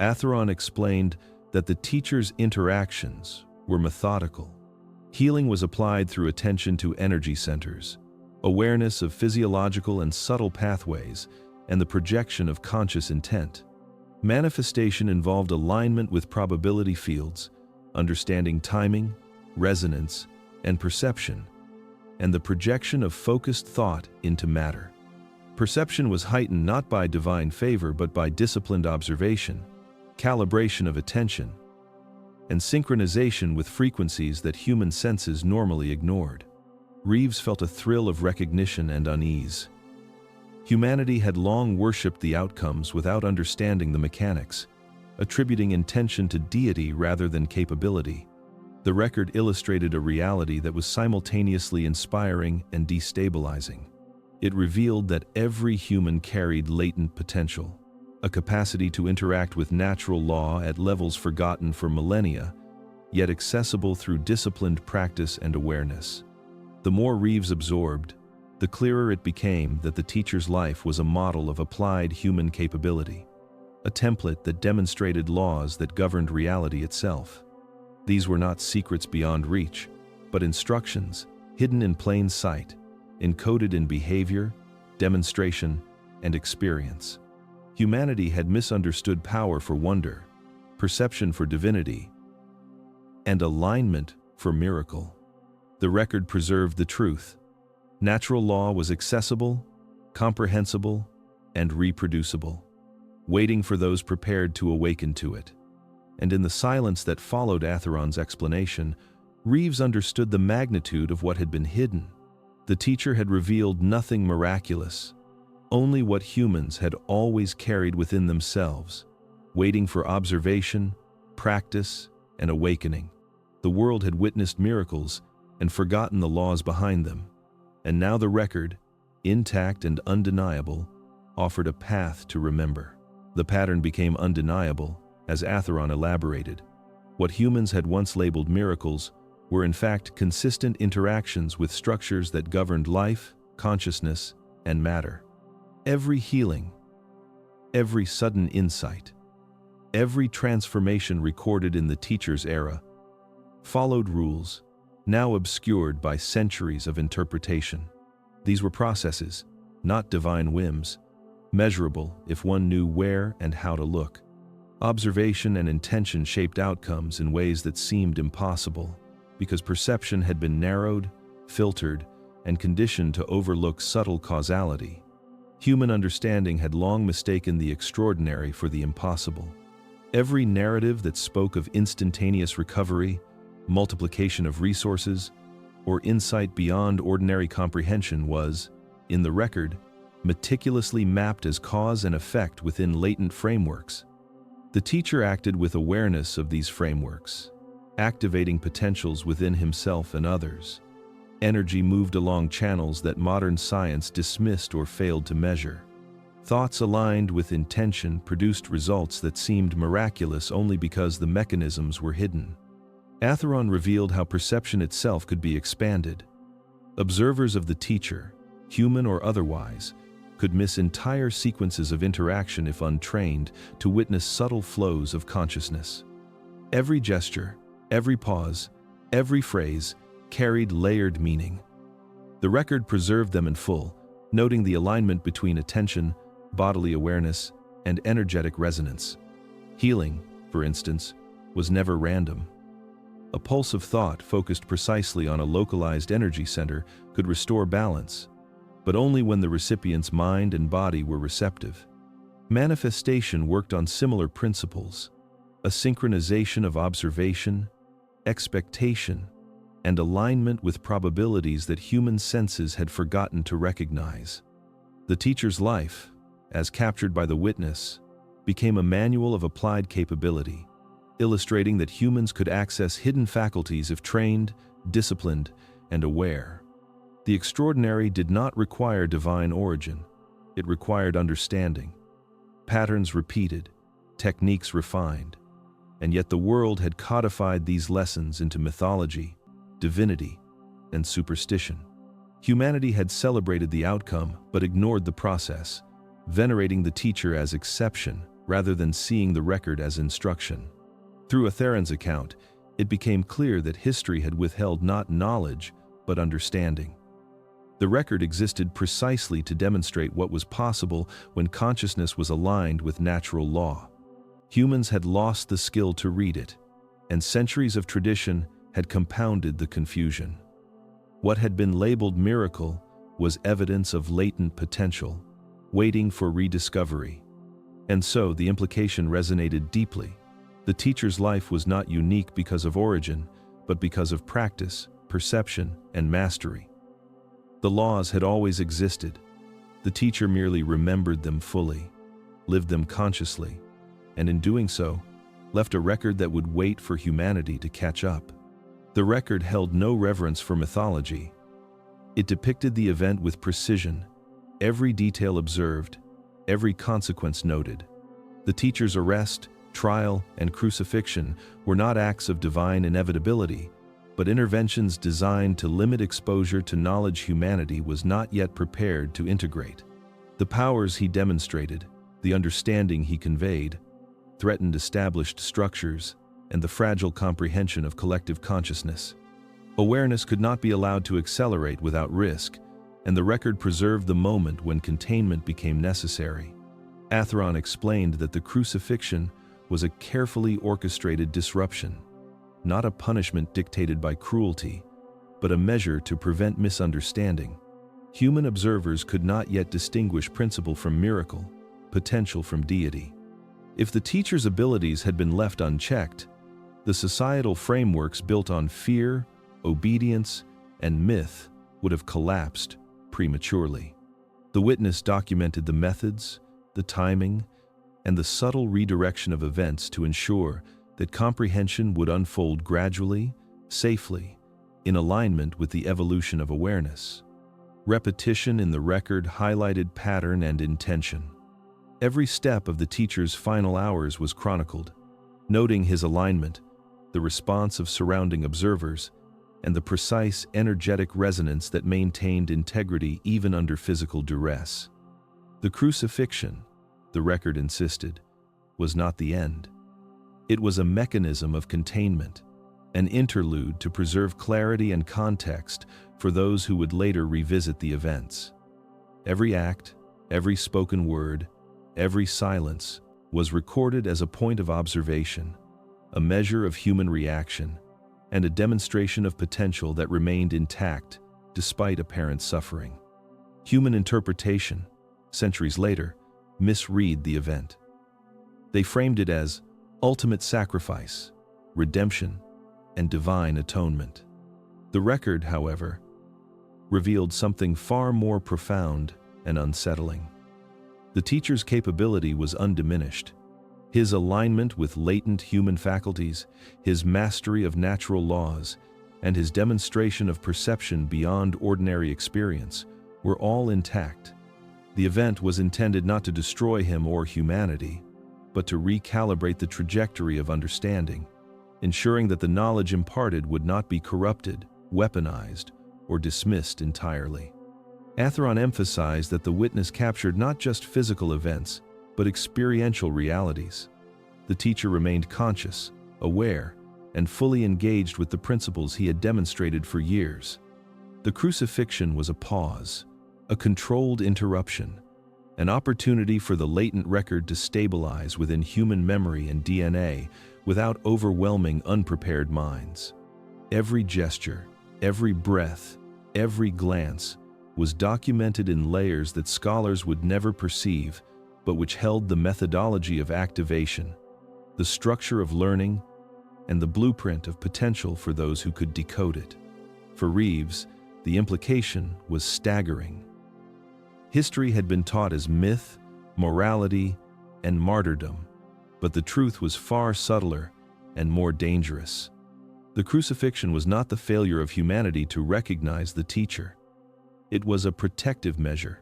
Atheron explained that the teacher's interactions were methodical. Healing was applied through attention to energy centers, awareness of physiological and subtle pathways, and the projection of conscious intent. Manifestation involved alignment with probability fields, understanding timing, resonance, and perception, and the projection of focused thought into matter. Perception was heightened not by divine favor but by disciplined observation, calibration of attention, and synchronization with frequencies that human senses normally ignored. Reeves felt a thrill of recognition and unease. Humanity had long worshipped the outcomes without understanding the mechanics, attributing intention to deity rather than capability. The record illustrated a reality that was simultaneously inspiring and destabilizing. It revealed that every human carried latent potential, a capacity to interact with natural law at levels forgotten for millennia, yet accessible through disciplined practice and awareness. The more Reeves absorbed, the clearer it became that the teacher's life was a model of applied human capability, a template that demonstrated laws that governed reality itself. These were not secrets beyond reach, but instructions hidden in plain sight, encoded in behavior, demonstration, and experience. Humanity had misunderstood power for wonder, perception for divinity, and alignment for miracle. The record preserved the truth. Natural law was accessible, comprehensible, and reproducible, waiting for those prepared to awaken to it. And in the silence that followed Atheron's explanation, Reeves understood the magnitude of what had been hidden. The teacher had revealed nothing miraculous, only what humans had always carried within themselves, waiting for observation, practice, and awakening. The world had witnessed miracles and forgotten the laws behind them, and now the record, intact and undeniable, offered a path to remember. The pattern became undeniable, as Atheron elaborated. What humans had once labeled miracles were in fact consistent interactions with structures that governed life, consciousness, and matter. Every healing, every sudden insight, every transformation recorded in the teacher's era followed rules, now obscured by centuries of interpretation. These were processes, not divine whims, measurable if one knew where and how to look. Observation and intention shaped outcomes in ways that seemed impossible, because perception had been narrowed, filtered, and conditioned to overlook subtle causality. Human understanding had long mistaken the extraordinary for the impossible. Every narrative that spoke of instantaneous recovery, multiplication of resources, or insight beyond ordinary comprehension was, in the record, meticulously mapped as cause and effect within latent frameworks. The teacher acted with awareness of these frameworks, activating potentials within himself and others. Energy moved along channels that modern science dismissed or failed to measure. Thoughts aligned with intention produced results that seemed miraculous only because the mechanisms were hidden. Atheron revealed how perception itself could be expanded. Observers of the teacher, human or otherwise, could miss entire sequences of interaction if untrained to witness subtle flows of consciousness. Every gesture, every pause, every phrase carried layered meaning. The record preserved them in full, noting the alignment between attention, bodily awareness, and energetic resonance. Healing, for instance, was never random. A pulse of thought focused precisely on a localized energy center could restore balance, but only when the recipient's mind and body were receptive. Manifestation worked on similar principles, a synchronization of observation, expectation, and alignment with probabilities that human senses had forgotten to recognize. The teacher's life, as captured by the witness, became a manual of applied capability, illustrating that humans could access hidden faculties if trained, disciplined, and aware. The extraordinary did not require divine origin. It required understanding. Patterns repeated, techniques refined, and yet the world had codified these lessons into mythology, divinity, and superstition. Humanity had celebrated the outcome but ignored the process, venerating the teacher as exception rather than seeing the record as instruction. Through Atheron's account, it became clear that history had withheld not knowledge, but understanding. The record existed precisely to demonstrate what was possible when consciousness was aligned with natural law. Humans had lost the skill to read it, and centuries of tradition had compounded the confusion. What had been labeled miracle was evidence of latent potential, waiting for rediscovery. And so the implication resonated deeply. The teacher's life was not unique because of origin, but because of practice, perception, and mastery. The laws had always existed. The teacher merely remembered them fully, lived them consciously, and in doing so, left a record that would wait for humanity to catch up. The record held no reverence for mythology. It depicted the event with precision, every detail observed, every consequence noted. The teacher's arrest, trial, and crucifixion were not acts of divine inevitability, but interventions designed to limit exposure to knowledge humanity was not yet prepared to integrate. The powers he demonstrated, the understanding he conveyed, threatened established structures and the fragile comprehension of collective consciousness. Awareness could not be allowed to accelerate without risk, and the record preserved the moment when containment became necessary. Atheron explained that the crucifixion was a carefully orchestrated disruption, not a punishment dictated by cruelty, but a measure to prevent misunderstanding. Human observers could not yet distinguish principle from miracle, potential from deity. If the teacher's abilities had been left unchecked, the societal frameworks built on fear, obedience, and myth would have collapsed prematurely. The witness documented the methods, the timing, and the subtle redirection of events to ensure that comprehension would unfold gradually, safely, in alignment with the evolution of awareness. Repetition in the record highlighted pattern and intention. Every step of the teacher's final hours was chronicled, noting his alignment, the response of surrounding observers, and the precise energetic resonance that maintained integrity even under physical duress. The crucifixion, the record insisted, was not the end. It was a mechanism of containment, an interlude to preserve clarity and context for those who would later revisit the events. Every act, every spoken word, every silence was recorded as a point of observation, a measure of human reaction, and a demonstration of potential that remained intact despite apparent suffering. Human interpretation, centuries later, misread the event. They framed it as ultimate sacrifice, redemption, and divine atonement. The record, however, revealed something far more profound and unsettling. The teacher's capability was undiminished. His alignment with latent human faculties, his mastery of natural laws, and his demonstration of perception beyond ordinary experience were all intact. The event was intended not to destroy him or humanity, but to recalibrate the trajectory of understanding, ensuring that the knowledge imparted would not be corrupted, weaponized, or dismissed entirely. Atheron emphasized that the witness captured not just physical events, but experiential realities. The teacher remained conscious, aware, and fully engaged with the principles he had demonstrated for years. The crucifixion was a pause, a controlled interruption, an opportunity for the latent record to stabilize within human memory and DNA without overwhelming unprepared minds. Every gesture, every breath, every glance was documented in layers that scholars would never perceive, but which held the methodology of activation, the structure of learning, and the blueprint of potential for those who could decode it. For Reeves, the implication was staggering. History had been taught as myth, morality, and martyrdom, but the truth was far subtler and more dangerous. The crucifixion was not the failure of humanity to recognize the teacher. It was a protective measure,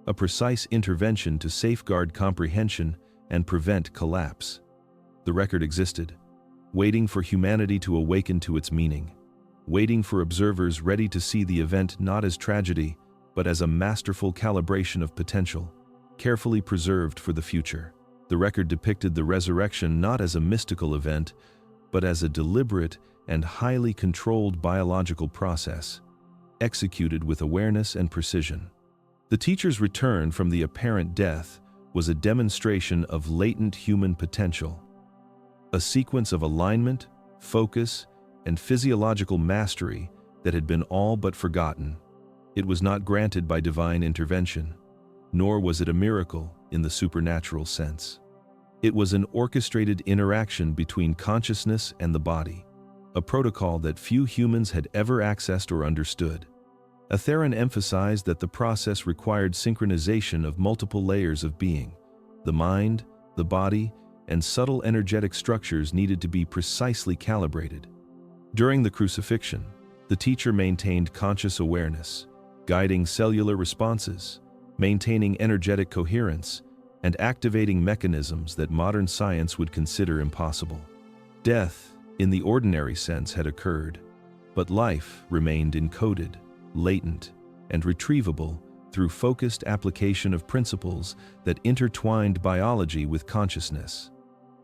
a precise intervention to safeguard comprehension and prevent collapse. The record existed, waiting for humanity to awaken to its meaning, waiting for observers ready to see the event not as tragedy, but as a masterful calibration of potential, carefully preserved for the future. The record depicted the resurrection not as a mystical event, but as a deliberate and highly controlled biological process, executed with awareness and precision. The teacher's return from the apparent death was a demonstration of latent human potential, a sequence of alignment, focus, and physiological mastery that had been all but forgotten. It was not granted by divine intervention, nor was it a miracle in the supernatural sense. It was an orchestrated interaction between consciousness and the body, a protocol that few humans had ever accessed or understood. Atheron emphasized that the process required synchronization of multiple layers of being. The mind, the body, and subtle energetic structures needed to be precisely calibrated. During the crucifixion, the teacher maintained conscious awareness, guiding cellular responses, maintaining energetic coherence, and activating mechanisms that modern science would consider impossible. Death, in the ordinary sense, had occurred, but life remained encoded, latent, and retrievable through focused application of principles that intertwined biology with consciousness.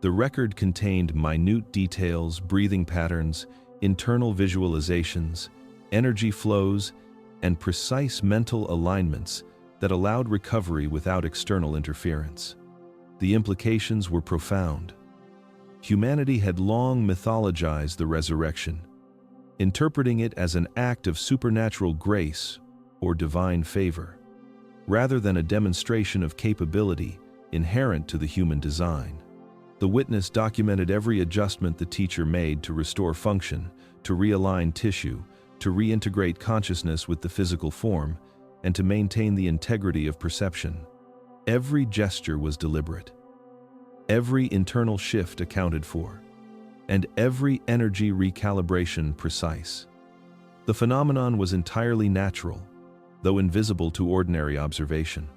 The record contained minute details, breathing patterns, internal visualizations, energy flows, and precise mental alignments that allowed recovery without external interference. The implications were profound. Humanity had long mythologized the resurrection, interpreting it as an act of supernatural grace or divine favor, rather than a demonstration of capability inherent to the human design. The witness documented every adjustment the teacher made to restore function, to realign tissue, to reintegrate consciousness with the physical form, and to maintain the integrity of perception. Every gesture was deliberate, every internal shift accounted for, and every energy recalibration precise. The phenomenon was entirely natural, though invisible to ordinary observation.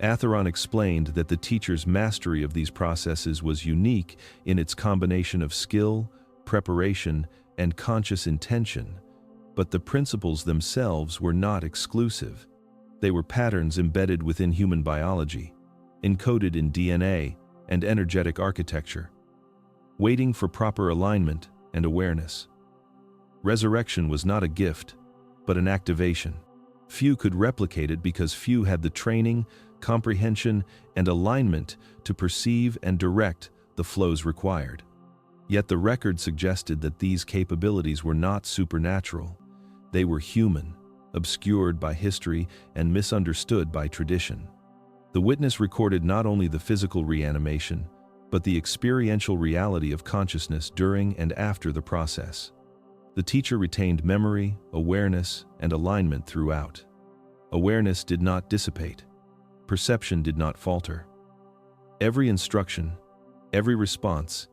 Atheron explained that the teacher's mastery of these processes was unique in its combination of skill, preparation, and conscious intention, but the principles themselves were not exclusive. They were patterns embedded within human biology, encoded in DNA and energetic architecture, waiting for proper alignment and awareness. Resurrection was not a gift, but an activation. Few could replicate it because few had the training, comprehension, and alignment to perceive and direct the flows required. Yet the record suggested that these capabilities were not supernatural. They were human, obscured by history and misunderstood by tradition. The witness recorded not only the physical reanimation, but the experiential reality of consciousness during and after the process. The teacher retained memory, awareness, and alignment throughout. Awareness did not dissipate. Perception did not falter. Every instruction, every response,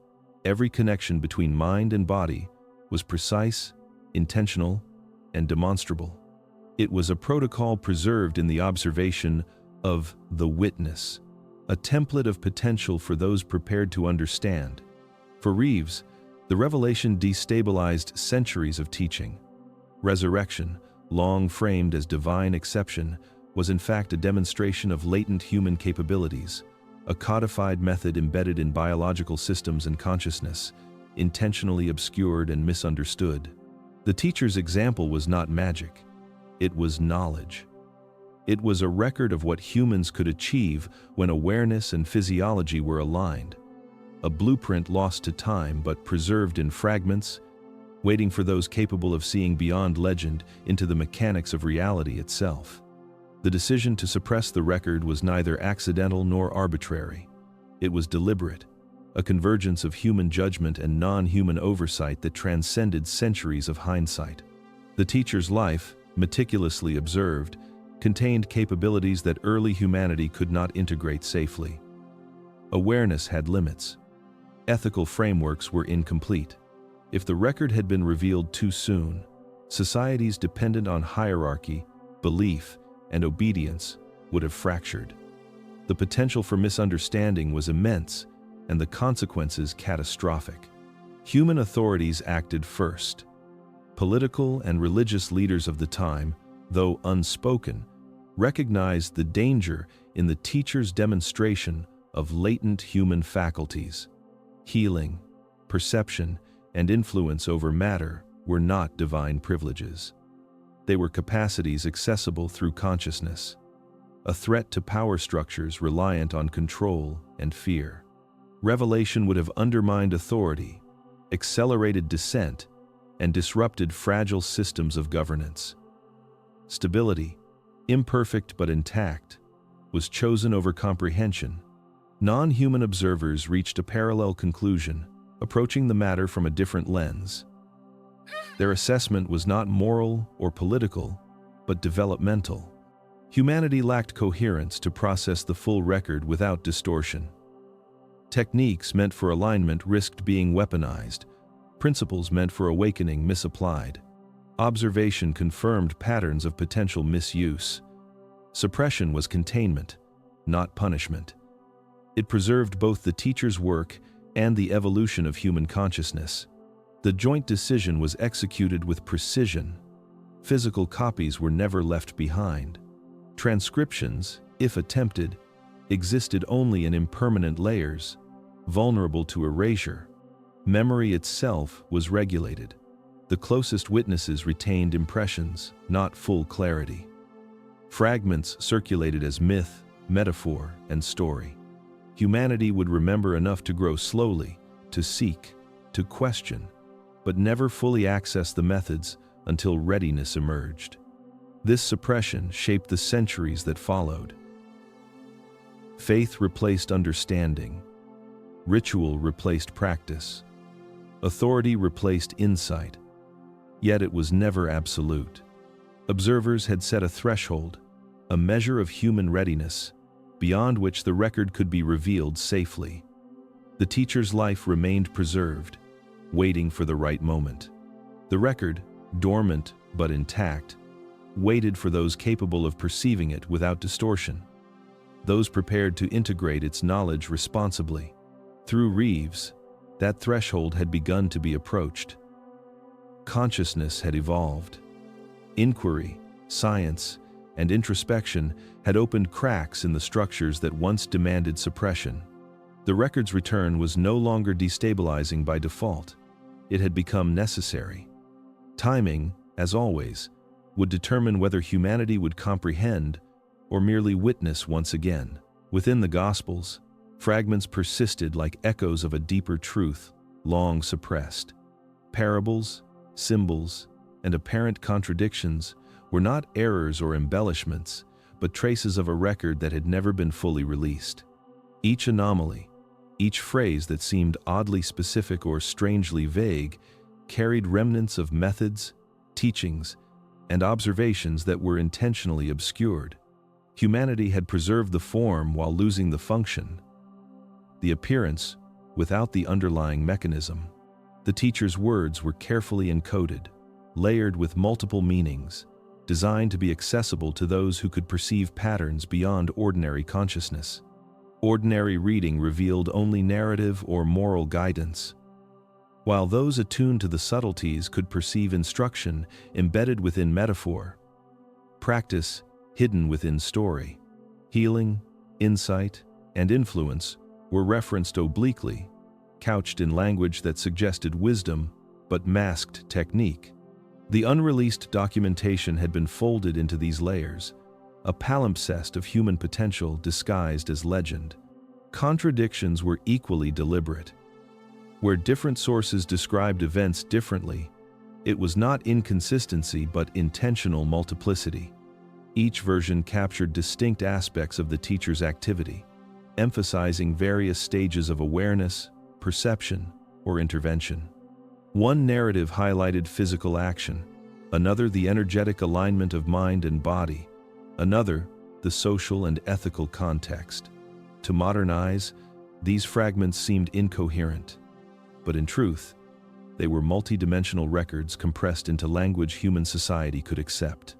every connection between mind and body was precise, intentional, and demonstrable. It was a protocol preserved in the observation of the witness, a template of potential for those prepared to understand. For Reeves, the revelation destabilized centuries of teaching. Resurrection, long framed as divine exception, was in fact a demonstration of latent human capabilities, a codified method embedded in biological systems and consciousness, intentionally obscured and misunderstood. The teacher's example was not magic, it was knowledge. It was a record of what humans could achieve when awareness and physiology were aligned. A blueprint lost to time but preserved in fragments, waiting for those capable of seeing beyond legend into the mechanics of reality itself. The decision to suppress the record was neither accidental nor arbitrary. It was deliberate, a convergence of human judgment and non-human oversight that transcended centuries of hindsight. The teacher's life, meticulously observed, contained capabilities that early humanity could not integrate safely. Awareness had limits. Ethical frameworks were incomplete. If the record had been revealed too soon, societies dependent on hierarchy, belief, and obedience would have fractured. The potential for misunderstanding was immense, and the consequences catastrophic. Human authorities acted first. Political and religious leaders of the time, though unspoken, recognized the danger in the teacher's demonstration of latent human faculties. Healing, perception, and influence over matter were not divine privileges. They were capacities accessible through consciousness, a threat to power structures reliant on control and fear. Revelation would have undermined authority, accelerated dissent, and disrupted fragile systems of governance. Stability, imperfect but intact, was chosen over comprehension. Non-human observers reached a parallel conclusion, approaching the matter from a different lens. Their assessment was not moral or political, but developmental. Humanity lacked coherence to process the full record without distortion. Techniques meant for alignment risked being weaponized. Principles meant for awakening misapplied. Observation confirmed patterns of potential misuse. Suppression was containment, not punishment. It preserved both the teacher's work and the evolution of human consciousness. The joint decision was executed with precision. Physical copies were never left behind. Transcriptions, if attempted, existed only in impermanent layers, vulnerable to erasure. Memory itself was regulated. The closest witnesses retained impressions, not full clarity. Fragments circulated as myth, metaphor, and story. Humanity would remember enough to grow slowly, to seek, to question, but never fully access the methods until readiness emerged. This suppression shaped the centuries that followed. Faith replaced understanding. Ritual replaced practice. Authority replaced insight. Yet it was never absolute. Observers had set a threshold, a measure of human readiness, beyond which the record could be revealed safely. The teacher's life remained preserved, waiting for the right moment. The record, dormant but intact, waited for those capable of perceiving it without distortion, those prepared to integrate its knowledge responsibly. Through Reeves, that threshold had begun to be approached. Consciousness had evolved. Inquiry, science, and introspection had opened cracks in the structures that once demanded suppression. The record's return was no longer destabilizing by default. It had become necessary. Timing, as always, would determine whether humanity would comprehend or merely witness once again. Within the Gospels, fragments persisted like echoes of a deeper truth, long suppressed. Parables, symbols, and apparent contradictions were not errors or embellishments, but traces of a record that had never been fully released. Each anomaly, each phrase that seemed oddly specific or strangely vague, carried remnants of methods, teachings, and observations that were intentionally obscured. Humanity had preserved the form while losing the function, the appearance without the underlying mechanism. The teacher's words were carefully encoded, layered with multiple meanings, designed to be accessible to those who could perceive patterns beyond ordinary consciousness. Ordinary reading revealed only narrative or moral guidance, while those attuned to the subtleties could perceive instruction embedded within metaphor, practice hidden within story. Healing, insight, and influence were referenced obliquely, couched in language that suggested wisdom but masked technique. The unreleased documentation had been folded into these layers, a palimpsest of human potential disguised as legend. Contradictions were equally deliberate. Where different sources described events differently, it was not inconsistency but intentional multiplicity. Each version captured distinct aspects of the teacher's activity, emphasizing various stages of awareness, perception, or intervention. One narrative highlighted physical action, another the energetic alignment of mind and body, another the social and ethical context. To modern eyes, these fragments seemed incoherent, but in truth, they were multidimensional records compressed into language human society could accept.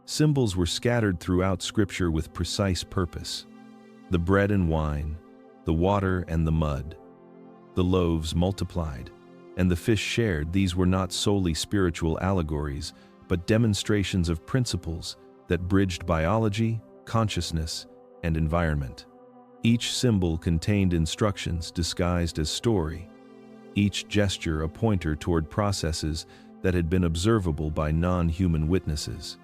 Symbols were scattered throughout Scripture with precise purpose. The bread and wine, the water and the mud, the loaves multiplied, and the fish shared, these were not solely spiritual allegories, but demonstrations of principles that bridged biology, consciousness, and environment. Each symbol contained instructions disguised as story, each gesture a pointer toward processes that had been observable by non-human witnesses.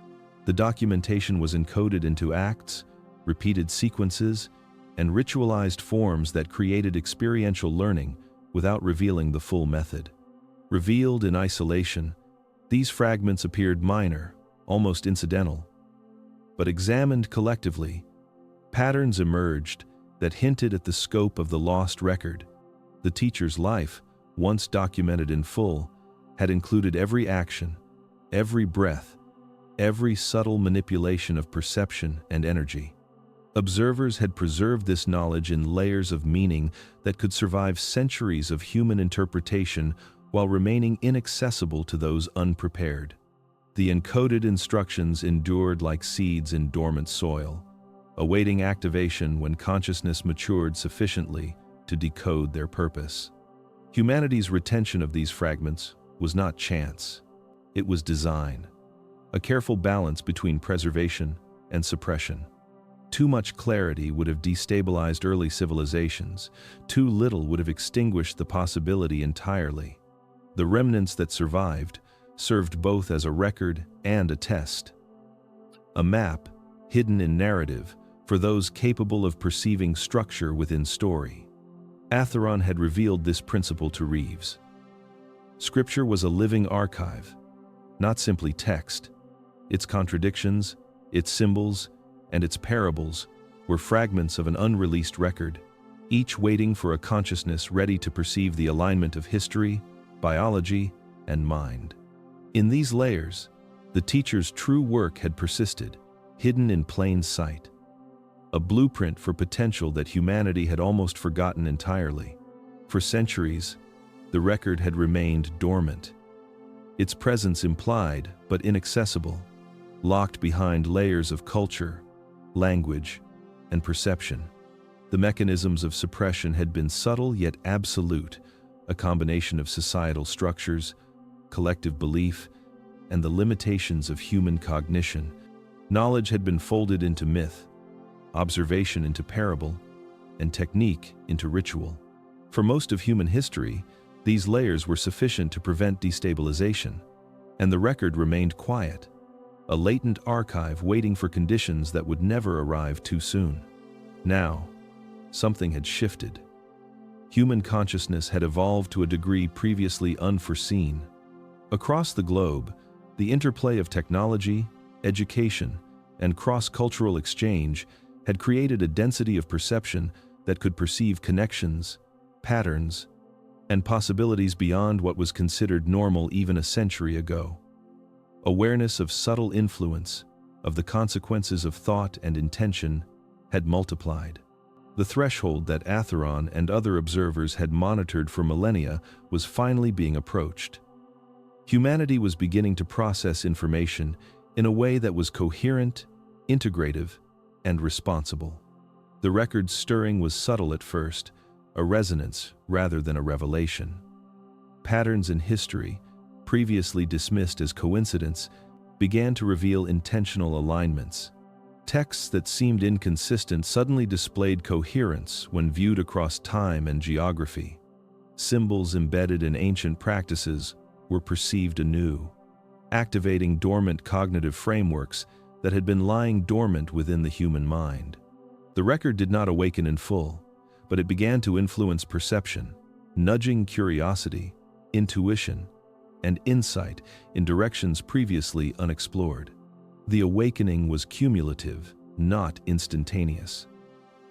The documentation was encoded into acts, repeated sequences, and ritualized forms that created experiential learning without revealing the full method. Revealed in isolation, these fragments appeared minor, almost incidental. But examined collectively, patterns emerged that hinted at the scope of the lost record. The teacher's life, once documented in full, had included every action, every breath, every subtle manipulation of perception and energy. Observers had preserved this knowledge in layers of meaning that could survive centuries of human interpretation while remaining inaccessible to those unprepared. The encoded instructions endured like seeds in dormant soil, awaiting activation when consciousness matured sufficiently to decode their purpose. Humanity's retention of these fragments was not chance. It was design, a careful balance between preservation and suppression. Too much clarity would have destabilized early civilizations. Too little would have extinguished the possibility entirely. The remnants that survived served both as a record and a test. A map, hidden in narrative, for those capable of perceiving structure within story. Atheron had revealed this principle to Reeves. Scripture was a living archive, not simply text. Its contradictions, its symbols, and its parables were fragments of an unreleased record, each waiting for a consciousness ready to perceive the alignment of history, biology, and mind. In these layers, the teacher's true work had persisted, hidden in plain sight. A blueprint for potential that humanity had almost forgotten entirely. For centuries, the record had remained dormant. Its presence implied, but inaccessible, locked behind layers of culture, language, and perception. The mechanisms of suppression had been subtle yet absolute, a combination of societal structures, collective belief, and the limitations of human cognition. Knowledge had been folded into myth, observation into parable, and technique into ritual. For most of human history, these layers were sufficient to prevent destabilization. And the record remained quiet, a latent archive waiting for conditions that would never arrive too soon. Now, something had shifted. Human consciousness had evolved to a degree previously unforeseen. Across the globe, the interplay of technology, education, and cross-cultural exchange had created a density of perception that could perceive connections, patterns, and possibilities beyond what was considered normal even a century ago. Awareness of subtle influence, of the consequences of thought and intention, had multiplied. The threshold that Atheron and other observers had monitored for millennia was finally being approached. Humanity was beginning to process information in a way that was coherent, integrative, and responsible. The record's stirring was subtle at first, a resonance rather than a revelation. Patterns in history, previously dismissed as coincidence, began to reveal intentional alignments. Texts that seemed inconsistent suddenly displayed coherence when viewed across time and geography. Symbols embedded in ancient practices were perceived anew, activating dormant cognitive frameworks that had been lying dormant within the human mind. The record did not awaken in full, but it began to influence perception, nudging curiosity, intuition, and insight in directions previously unexplored. The awakening was cumulative, not instantaneous.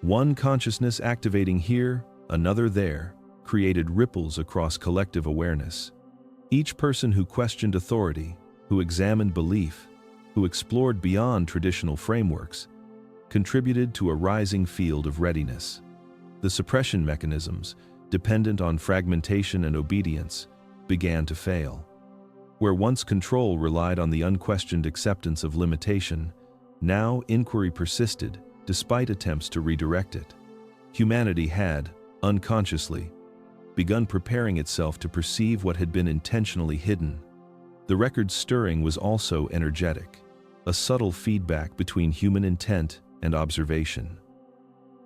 One consciousness activating here, another there, created ripples across collective awareness. Each person who questioned authority, who examined belief, who explored beyond traditional frameworks, contributed to a rising field of readiness. The suppression mechanisms, dependent on fragmentation and obedience, began to fail. Where once control relied on the unquestioned acceptance of limitation, now inquiry persisted despite attempts to redirect it. Humanity had, unconsciously, begun preparing itself to perceive what had been intentionally hidden. The record's stirring was also energetic, a subtle feedback between human intent and observation.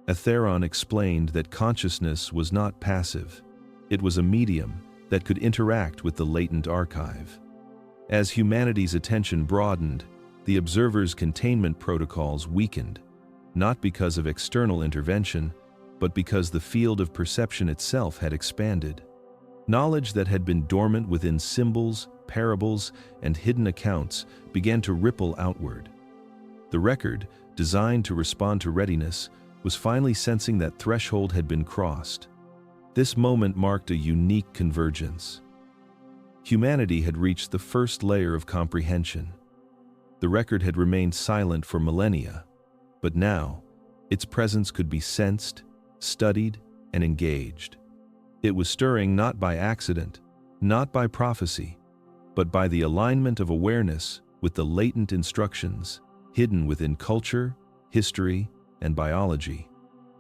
Atheron explained that consciousness was not passive. It was a medium that could interact with the latent archive. As humanity's attention broadened, the observer's containment protocols weakened, not because of external intervention, but because the field of perception itself had expanded. Knowledge that had been dormant within symbols, parables, and hidden accounts began to ripple outward. The record, designed to respond to readiness, was finally sensing that threshold had been crossed. This moment marked a unique convergence. Humanity had reached the first layer of comprehension. The record had remained silent for millennia, but now, its presence could be sensed, studied, and engaged. It was stirring not by accident, not by prophecy, but by the alignment of awareness with the latent instructions hidden within culture, history, and biology.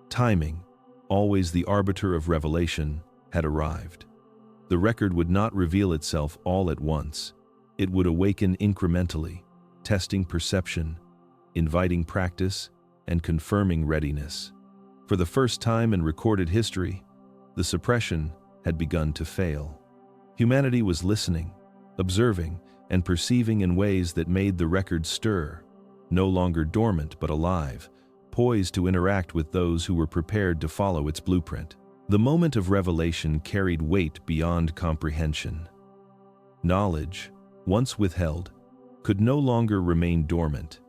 Timing, always the arbiter of revelation, had arrived. The record would not reveal itself all at once. It would awaken incrementally, testing perception, inviting practice, and confirming readiness. For the first time in recorded history, the suppression had begun to fail. Humanity was listening, observing, and perceiving in ways that made the record stir, no longer dormant but alive, poised to interact with those who were prepared to follow its blueprint. The moment of revelation carried weight beyond comprehension. Knowledge, once withheld, could no longer remain dormant.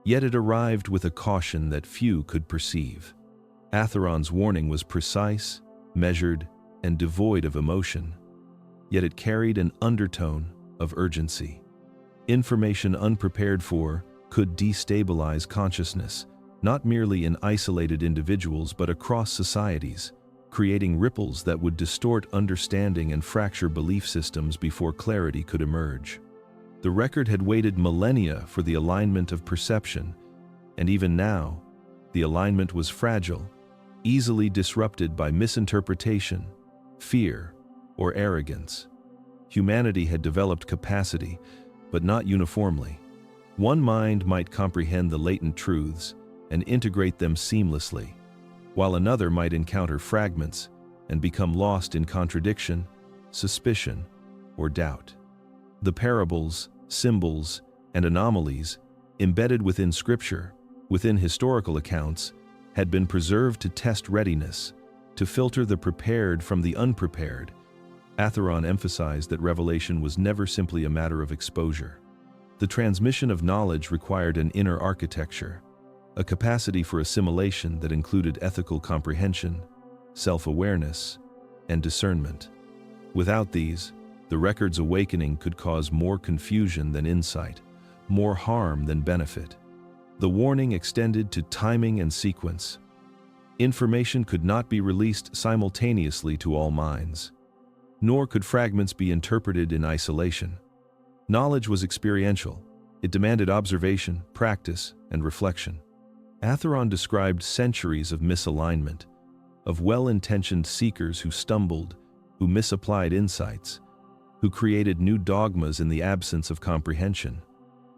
Yet it arrived with a caution that few could perceive. Atheron's warning was precise, measured, and devoid of emotion. Yet it carried an undertone of urgency. Information unprepared for could destabilize consciousness, not merely in isolated individuals but across societies, creating ripples that would distort understanding and fracture belief systems before clarity could emerge. The record had waited millennia for the alignment of perception, and even now, the alignment was fragile, easily disrupted by misinterpretation, fear, or arrogance. Humanity had developed capacity, but not uniformly. One mind might comprehend the latent truths and integrate them seamlessly, while another might encounter fragments and become lost in contradiction, suspicion, or doubt. The parables, symbols, and anomalies, embedded within Scripture, within historical accounts, had been preserved to test readiness, to filter the prepared from the unprepared. Atheron emphasized that revelation was never simply a matter of exposure. The transmission of knowledge required an inner architecture, a capacity for assimilation that included ethical comprehension, self-awareness, and discernment. Without these, the record's awakening could cause more confusion than insight, more harm than benefit. The warning extended to timing and sequence. Information could not be released simultaneously to all minds, nor could fragments be interpreted in isolation. Knowledge was experiential. It demanded observation, practice, and reflection. Atheron described centuries of misalignment, of well-intentioned seekers who stumbled, who misapplied insights, who created new dogmas in the absence of comprehension.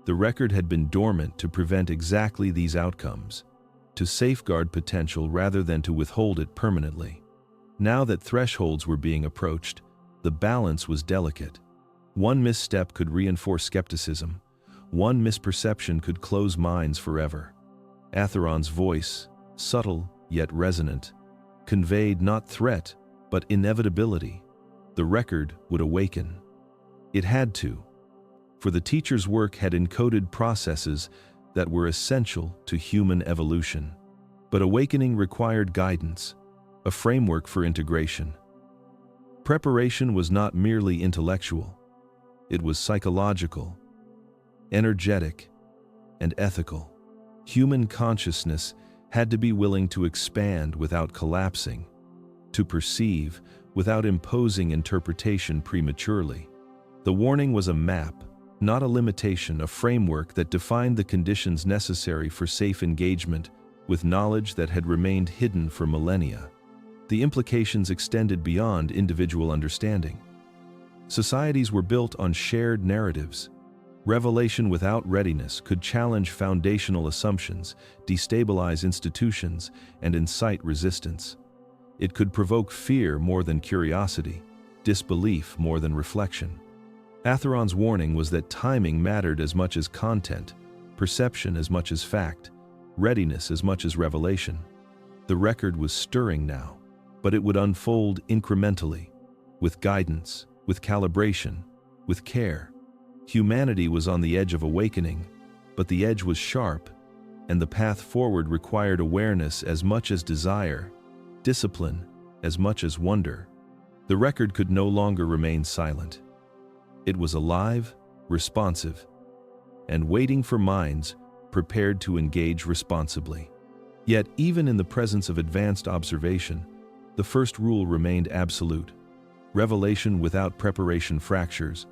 The record had been dormant to prevent exactly these outcomes, to safeguard potential rather than to withhold it permanently. Now that thresholds were being approached, the balance was delicate. One misstep could reinforce skepticism. One misperception could close minds forever. Atheron's voice, subtle yet resonant, conveyed not threat, but inevitability. The record would awaken. It had to, for the teacher's work had encoded processes that were essential to human evolution. But awakening required guidance, a framework for integration. Preparation was not merely intellectual. It was psychological, energetic, and ethical. Human consciousness had to be willing to expand without collapsing, to perceive without imposing interpretation prematurely. The warning was a map, not a limitation, a framework that defined the conditions necessary for safe engagement with knowledge that had remained hidden for millennia. The implications extended beyond individual understanding. Societies were built on shared narratives. Revelation without readiness could challenge foundational assumptions, destabilize institutions, and incite resistance. It could provoke fear more than curiosity, disbelief more than reflection. Atheron's warning was that timing mattered as much as content, perception as much as fact, readiness as much as revelation. The record was stirring now, but it would unfold incrementally, with guidance, with calibration, with care. Humanity was on the edge of awakening, but the edge was sharp, and the path forward required awareness as much as desire, discipline as much as wonder. The record could no longer remain silent. It was alive, responsive, and waiting for minds prepared to engage responsibly. Yet, even in the presence of advanced observation, the first rule remained absolute. Revelation without preparation fractures,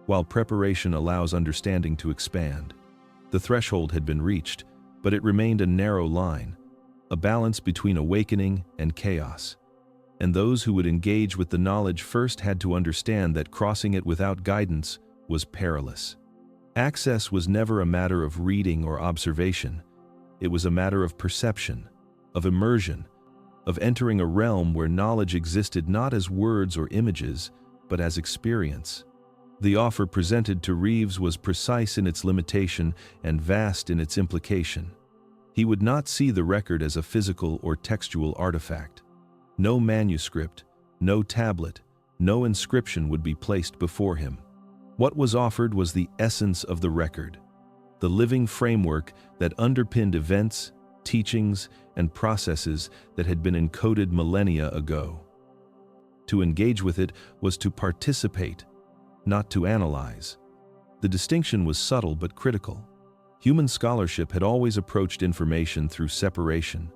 while preparation allows understanding to expand. The threshold had been reached, but it remained a narrow line, a balance between awakening and chaos. And those who would engage with the knowledge first had to understand that crossing it without guidance was perilous. Access was never a matter of reading or observation. It was a matter of perception, of immersion, of entering a realm where knowledge existed not as words or images, but as experience. The offer presented to Reeves was precise in its limitation and vast in its implication. He would not see the record as a physical or textual artifact. No manuscript, no tablet, no inscription would be placed before him. What was offered was the essence of the record, the living framework that underpinned events, teachings, and processes that had been encoded millennia ago. To engage with it was to participate, not to analyze. The distinction was subtle but critical. Human scholarship had always approached information through separation,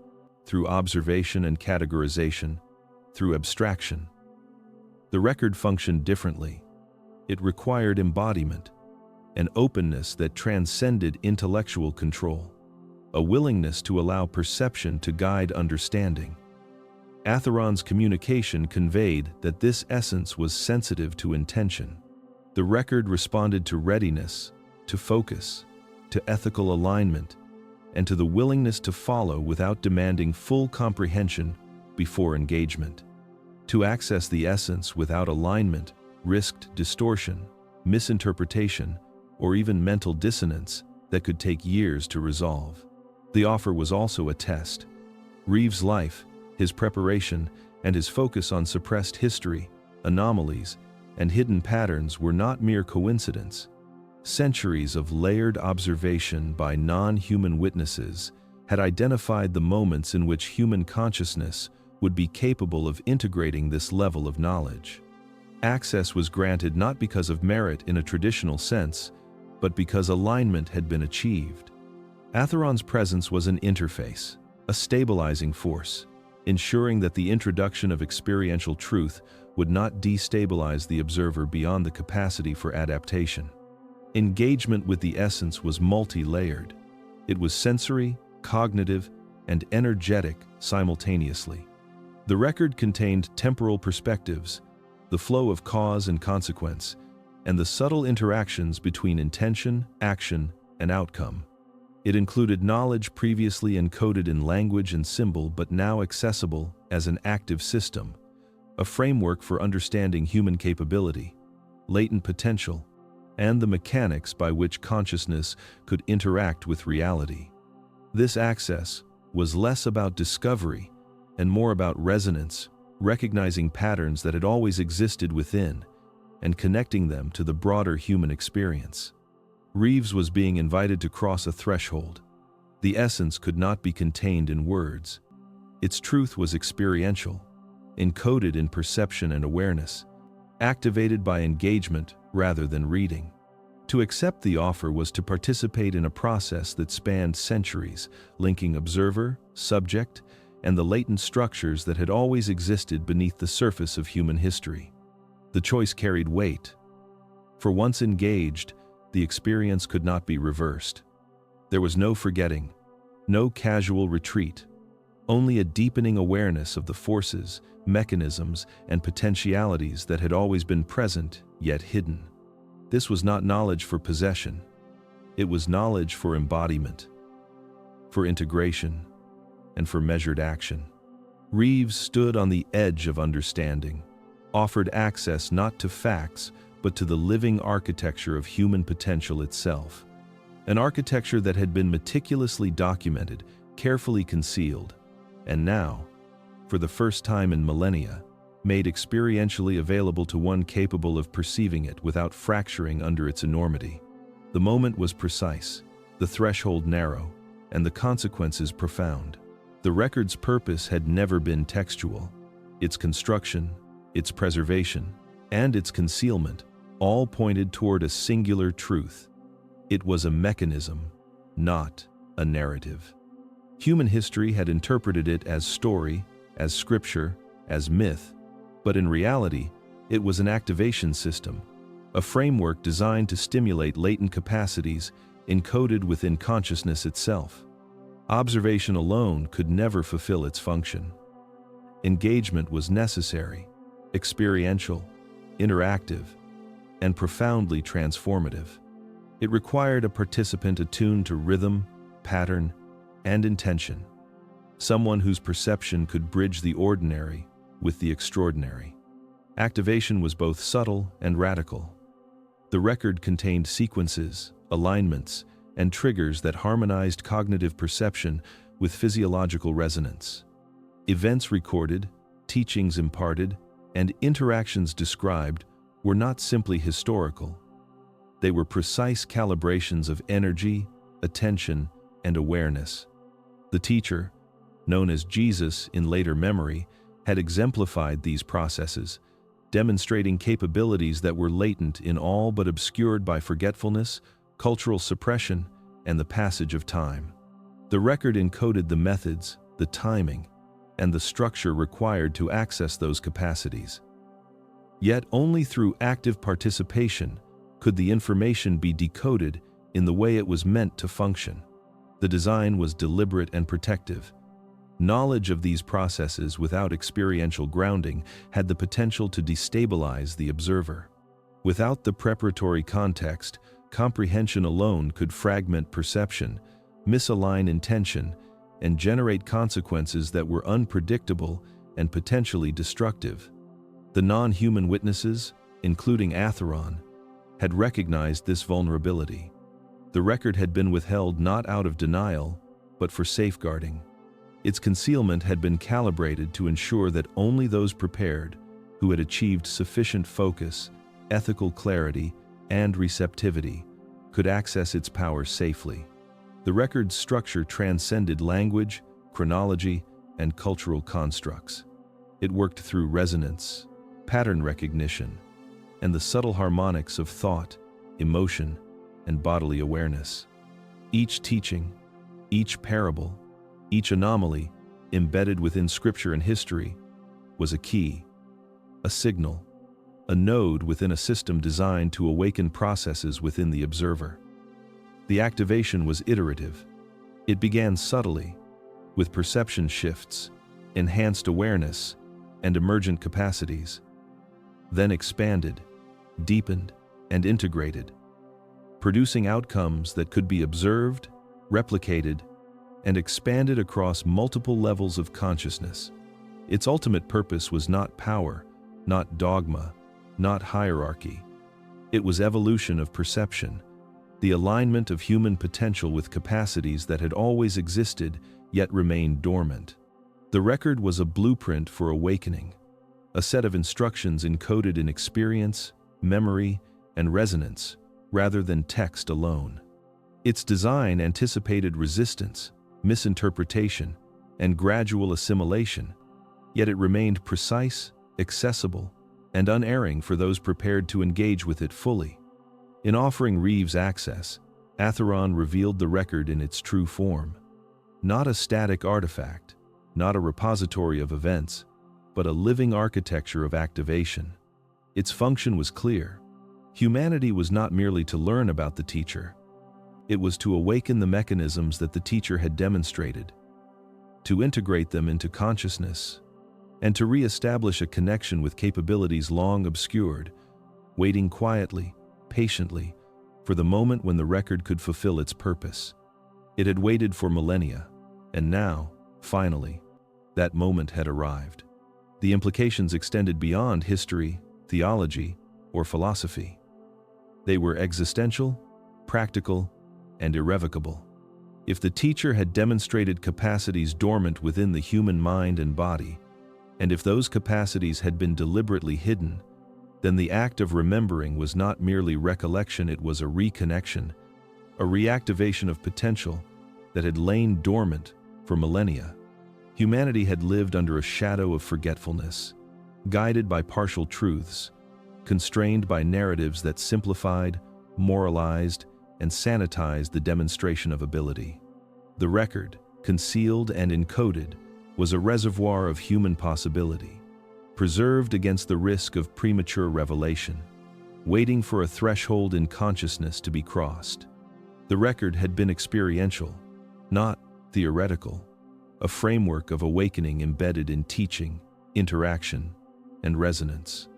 through observation and categorization, through abstraction. The record functioned differently. It required embodiment, an openness that transcended intellectual control, a willingness to allow perception to guide understanding. Atheron's communication conveyed that this essence was sensitive to intention. The record responded to readiness, to focus, to ethical alignment, and to the willingness to follow without demanding full comprehension before engagement. To access the essence without alignment risked distortion, misinterpretation, or even mental dissonance that could take years to resolve. The offer was also a test. Reeves' life, his preparation, and his focus on suppressed history, anomalies, and hidden patterns were not mere coincidence. Centuries of layered observation by non-human witnesses had identified the moments in which human consciousness would be capable of integrating this level of knowledge. Access was granted not because of merit in a traditional sense, but because alignment had been achieved. Atheron's presence was an interface, a stabilizing force, ensuring that the introduction of experiential truth would not destabilize the observer beyond the capacity for adaptation. Engagement with the essence was multi-layered. It was sensory, cognitive, and energetic simultaneously. The record contained temporal perspectives, the flow of cause and consequence, and the subtle interactions between intention, action, and outcome. It included knowledge previously encoded in language and symbol but now accessible as an active system, a framework for understanding human capability, latent potential, and the mechanics by which consciousness could interact with reality. This access was less about discovery and more about resonance, recognizing patterns that had always existed within and connecting them to the broader human experience. Reeves was being invited to cross a threshold. The essence could not be contained in words. Its truth was experiential, encoded in perception and awareness, activated by engagement rather than reading. To accept the offer was to participate in a process that spanned centuries, linking observer, subject, and the latent structures that had always existed beneath the surface of human history. The choice carried weight. For once engaged, the experience could not be reversed. There was no forgetting, no casual retreat, only a deepening awareness of the forces, mechanisms, and potentialities that had always been present, yet hidden. This was not knowledge for possession. It was knowledge for embodiment, for integration, and for measured action. Reeves stood on the edge of understanding, offered access not to facts, but to the living architecture of human potential itself. An architecture that had been meticulously documented, carefully concealed, and now, for the first time in millennia, made experientially available to one capable of perceiving it without fracturing under its enormity. The moment was precise, the threshold narrow, and the consequences profound. The record's purpose had never been textual. Its construction, its preservation, and its concealment all pointed toward a singular truth. It was a mechanism, not a narrative. Human history had interpreted it as story, as scripture, as myth, but in reality, it was an activation system, a framework designed to stimulate latent capacities encoded within consciousness itself. Observation alone could never fulfill its function. Engagement was necessary, experiential, interactive, and profoundly transformative. It required a participant attuned to rhythm, pattern, and intention, someone whose perception could bridge the ordinary with the extraordinary. Activation was both subtle and radical. The record contained sequences, alignments, and triggers that harmonized cognitive perception with physiological resonance. Events recorded, teachings imparted, and interactions described were not simply historical. They were precise calibrations of energy, attention, and awareness. The teacher, known as Jesus in later memory, had exemplified these processes, demonstrating capabilities that were latent in all but obscured by forgetfulness, cultural suppression, and the passage of time. The record encoded the methods, the timing, and the structure required to access those capacities. Yet only through active participation could the information be decoded in the way it was meant to function. The design was deliberate and protective. Knowledge of these processes without experiential grounding had the potential to destabilize the observer. Without the preparatory context, comprehension alone could fragment perception, misalign intention, and generate consequences that were unpredictable and potentially destructive. The non-human witnesses, including Atheron, had recognized this vulnerability. The record had been withheld not out of denial, but for safeguarding. Its concealment had been calibrated to ensure that only those prepared, who had achieved sufficient focus, ethical clarity, and receptivity, could access its power safely. The record's structure transcended language, chronology, and cultural constructs. It worked through resonance, pattern recognition, and the subtle harmonics of thought, emotion, and bodily awareness. Each teaching, each parable, each anomaly embedded within scripture and history was a key, a signal, a node within a system designed to awaken processes within the observer. The activation was iterative. It began subtly, with perception shifts, enhanced awareness, and emergent capacities, then expanded, deepened, and integrated, producing outcomes that could be observed, replicated, and expanded across multiple levels of consciousness. Its ultimate purpose was not power, not dogma, not hierarchy. It was evolution of perception, the alignment of human potential with capacities that had always existed yet remained dormant. The record was a blueprint for awakening, a set of instructions encoded in experience, memory, and resonance, rather than text alone. Its design anticipated resistance, misinterpretation, and gradual assimilation, yet it remained precise, accessible, and unerring for those prepared to engage with it fully. In offering Reeves access, Atheron revealed the record in its true form. Not a static artifact, not a repository of events, but a living architecture of activation. Its function was clear. Humanity was not merely to learn about the teacher. It was to awaken the mechanisms that the teacher had demonstrated, to integrate them into consciousness, and to re-establish a connection with capabilities long obscured, waiting quietly, patiently, for the moment when the record could fulfill its purpose. It had waited for millennia, and now, finally, that moment had arrived. The implications extended beyond history, theology, or philosophy. They were existential, practical, and irrevocable. If the teacher had demonstrated capacities dormant within the human mind and body, and if those capacities had been deliberately hidden, then the act of remembering was not merely recollection, it was a reconnection, a reactivation of potential that had lain dormant for millennia. Humanity had lived under a shadow of forgetfulness, guided by partial truths, constrained by narratives that simplified, moralized, and sanitized the demonstration of ability. The record, concealed and encoded, was a reservoir of human possibility, preserved against the risk of premature revelation, waiting for a threshold in consciousness to be crossed. The record had been experiential, not theoretical, a framework of awakening embedded in teaching, interaction, and resonance.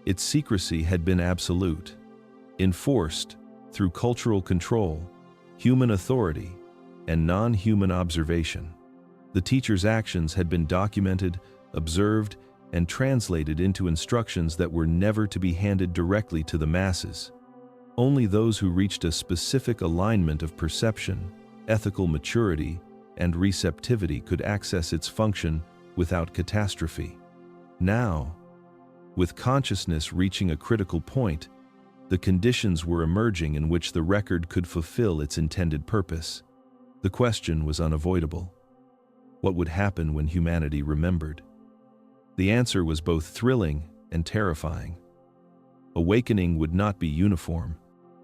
Its secrecy had been absolute, enforced through cultural control, human authority, and non-human observation. The teacher's actions had been documented, observed, and translated into instructions that were never to be handed directly to the masses. Only those who reached a specific alignment of perception, ethical maturity, and receptivity could access its function without catastrophe. Now, with consciousness reaching a critical point, the conditions were emerging in which the record could fulfill its intended purpose. The question was unavoidable. What would happen when humanity remembered? The answer was both thrilling and terrifying. Awakening would not be uniform.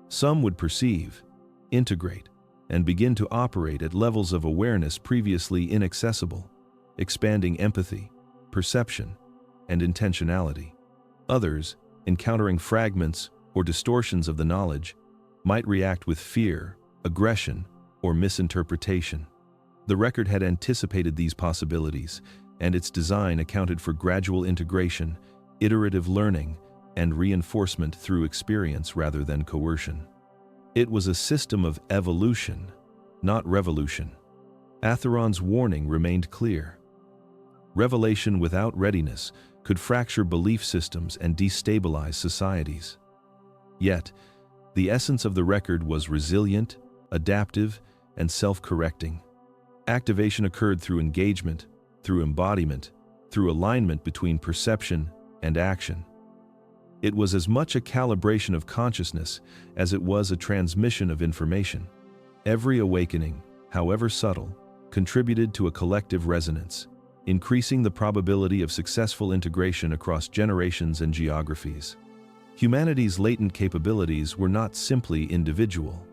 Some would perceive, integrate, and begin to operate at levels of awareness previously inaccessible, expanding empathy, perception, and intentionality. Others, encountering fragments or distortions of the knowledge, might react with fear, aggression, or misinterpretation. The record had anticipated these possibilities, and its design accounted for gradual integration, iterative learning, and reinforcement through experience rather than coercion. It was a system of evolution, not revolution. Atheron's warning remained clear. Revelation without readiness could fracture belief systems and destabilize societies. Yet, The essence of the record was resilient, adaptive, and self-correcting. Activation occurred through engagement, through embodiment, through alignment between perception and action. It was as much a calibration of consciousness as it was a transmission of information. Every awakening, however subtle, contributed to a collective resonance, increasing the probability of successful integration across generations and geographies. Humanity's latent capabilities were not simply individual.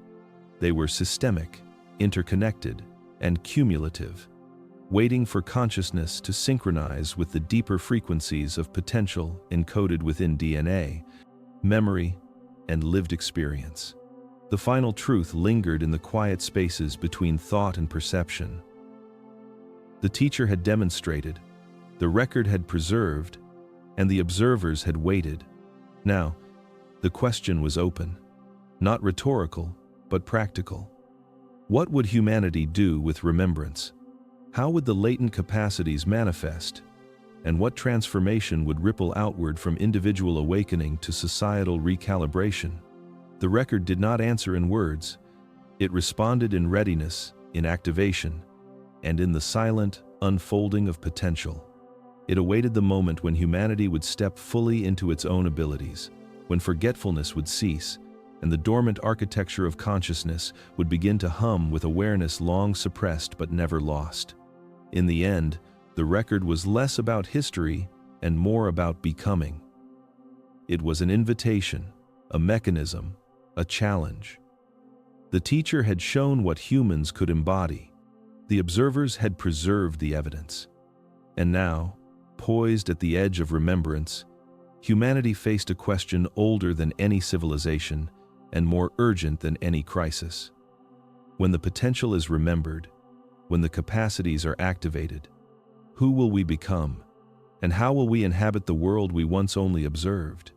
They were systemic, interconnected, and cumulative, waiting for consciousness to synchronize with the deeper frequencies of potential encoded within DNA, memory, and lived experience. The final truth lingered in the quiet spaces between thought and perception. The teacher had demonstrated, the record had preserved, and the observers had waited. Now, the question was open, not rhetorical, but practical. What would humanity do with remembrance? How would the latent capacities manifest? And what transformation would ripple outward from individual awakening to societal recalibration? The record did not answer in words. It responded in readiness, in activation, and in the silent unfolding of potential. It awaited the moment when humanity would step fully into its own abilities, when forgetfulness would cease, and the dormant architecture of consciousness would begin to hum with awareness long suppressed but never lost. In the end, the record was less about history and more about becoming. It was an invitation, a mechanism, a challenge. The teacher had shown what humans could embody. The observers had preserved the evidence. And now, poised at the edge of remembrance, humanity faced a question older than any civilization and more urgent than any crisis. When the potential is remembered, when the capacities are activated, who will we become, and how will we inhabit the world we once only observed?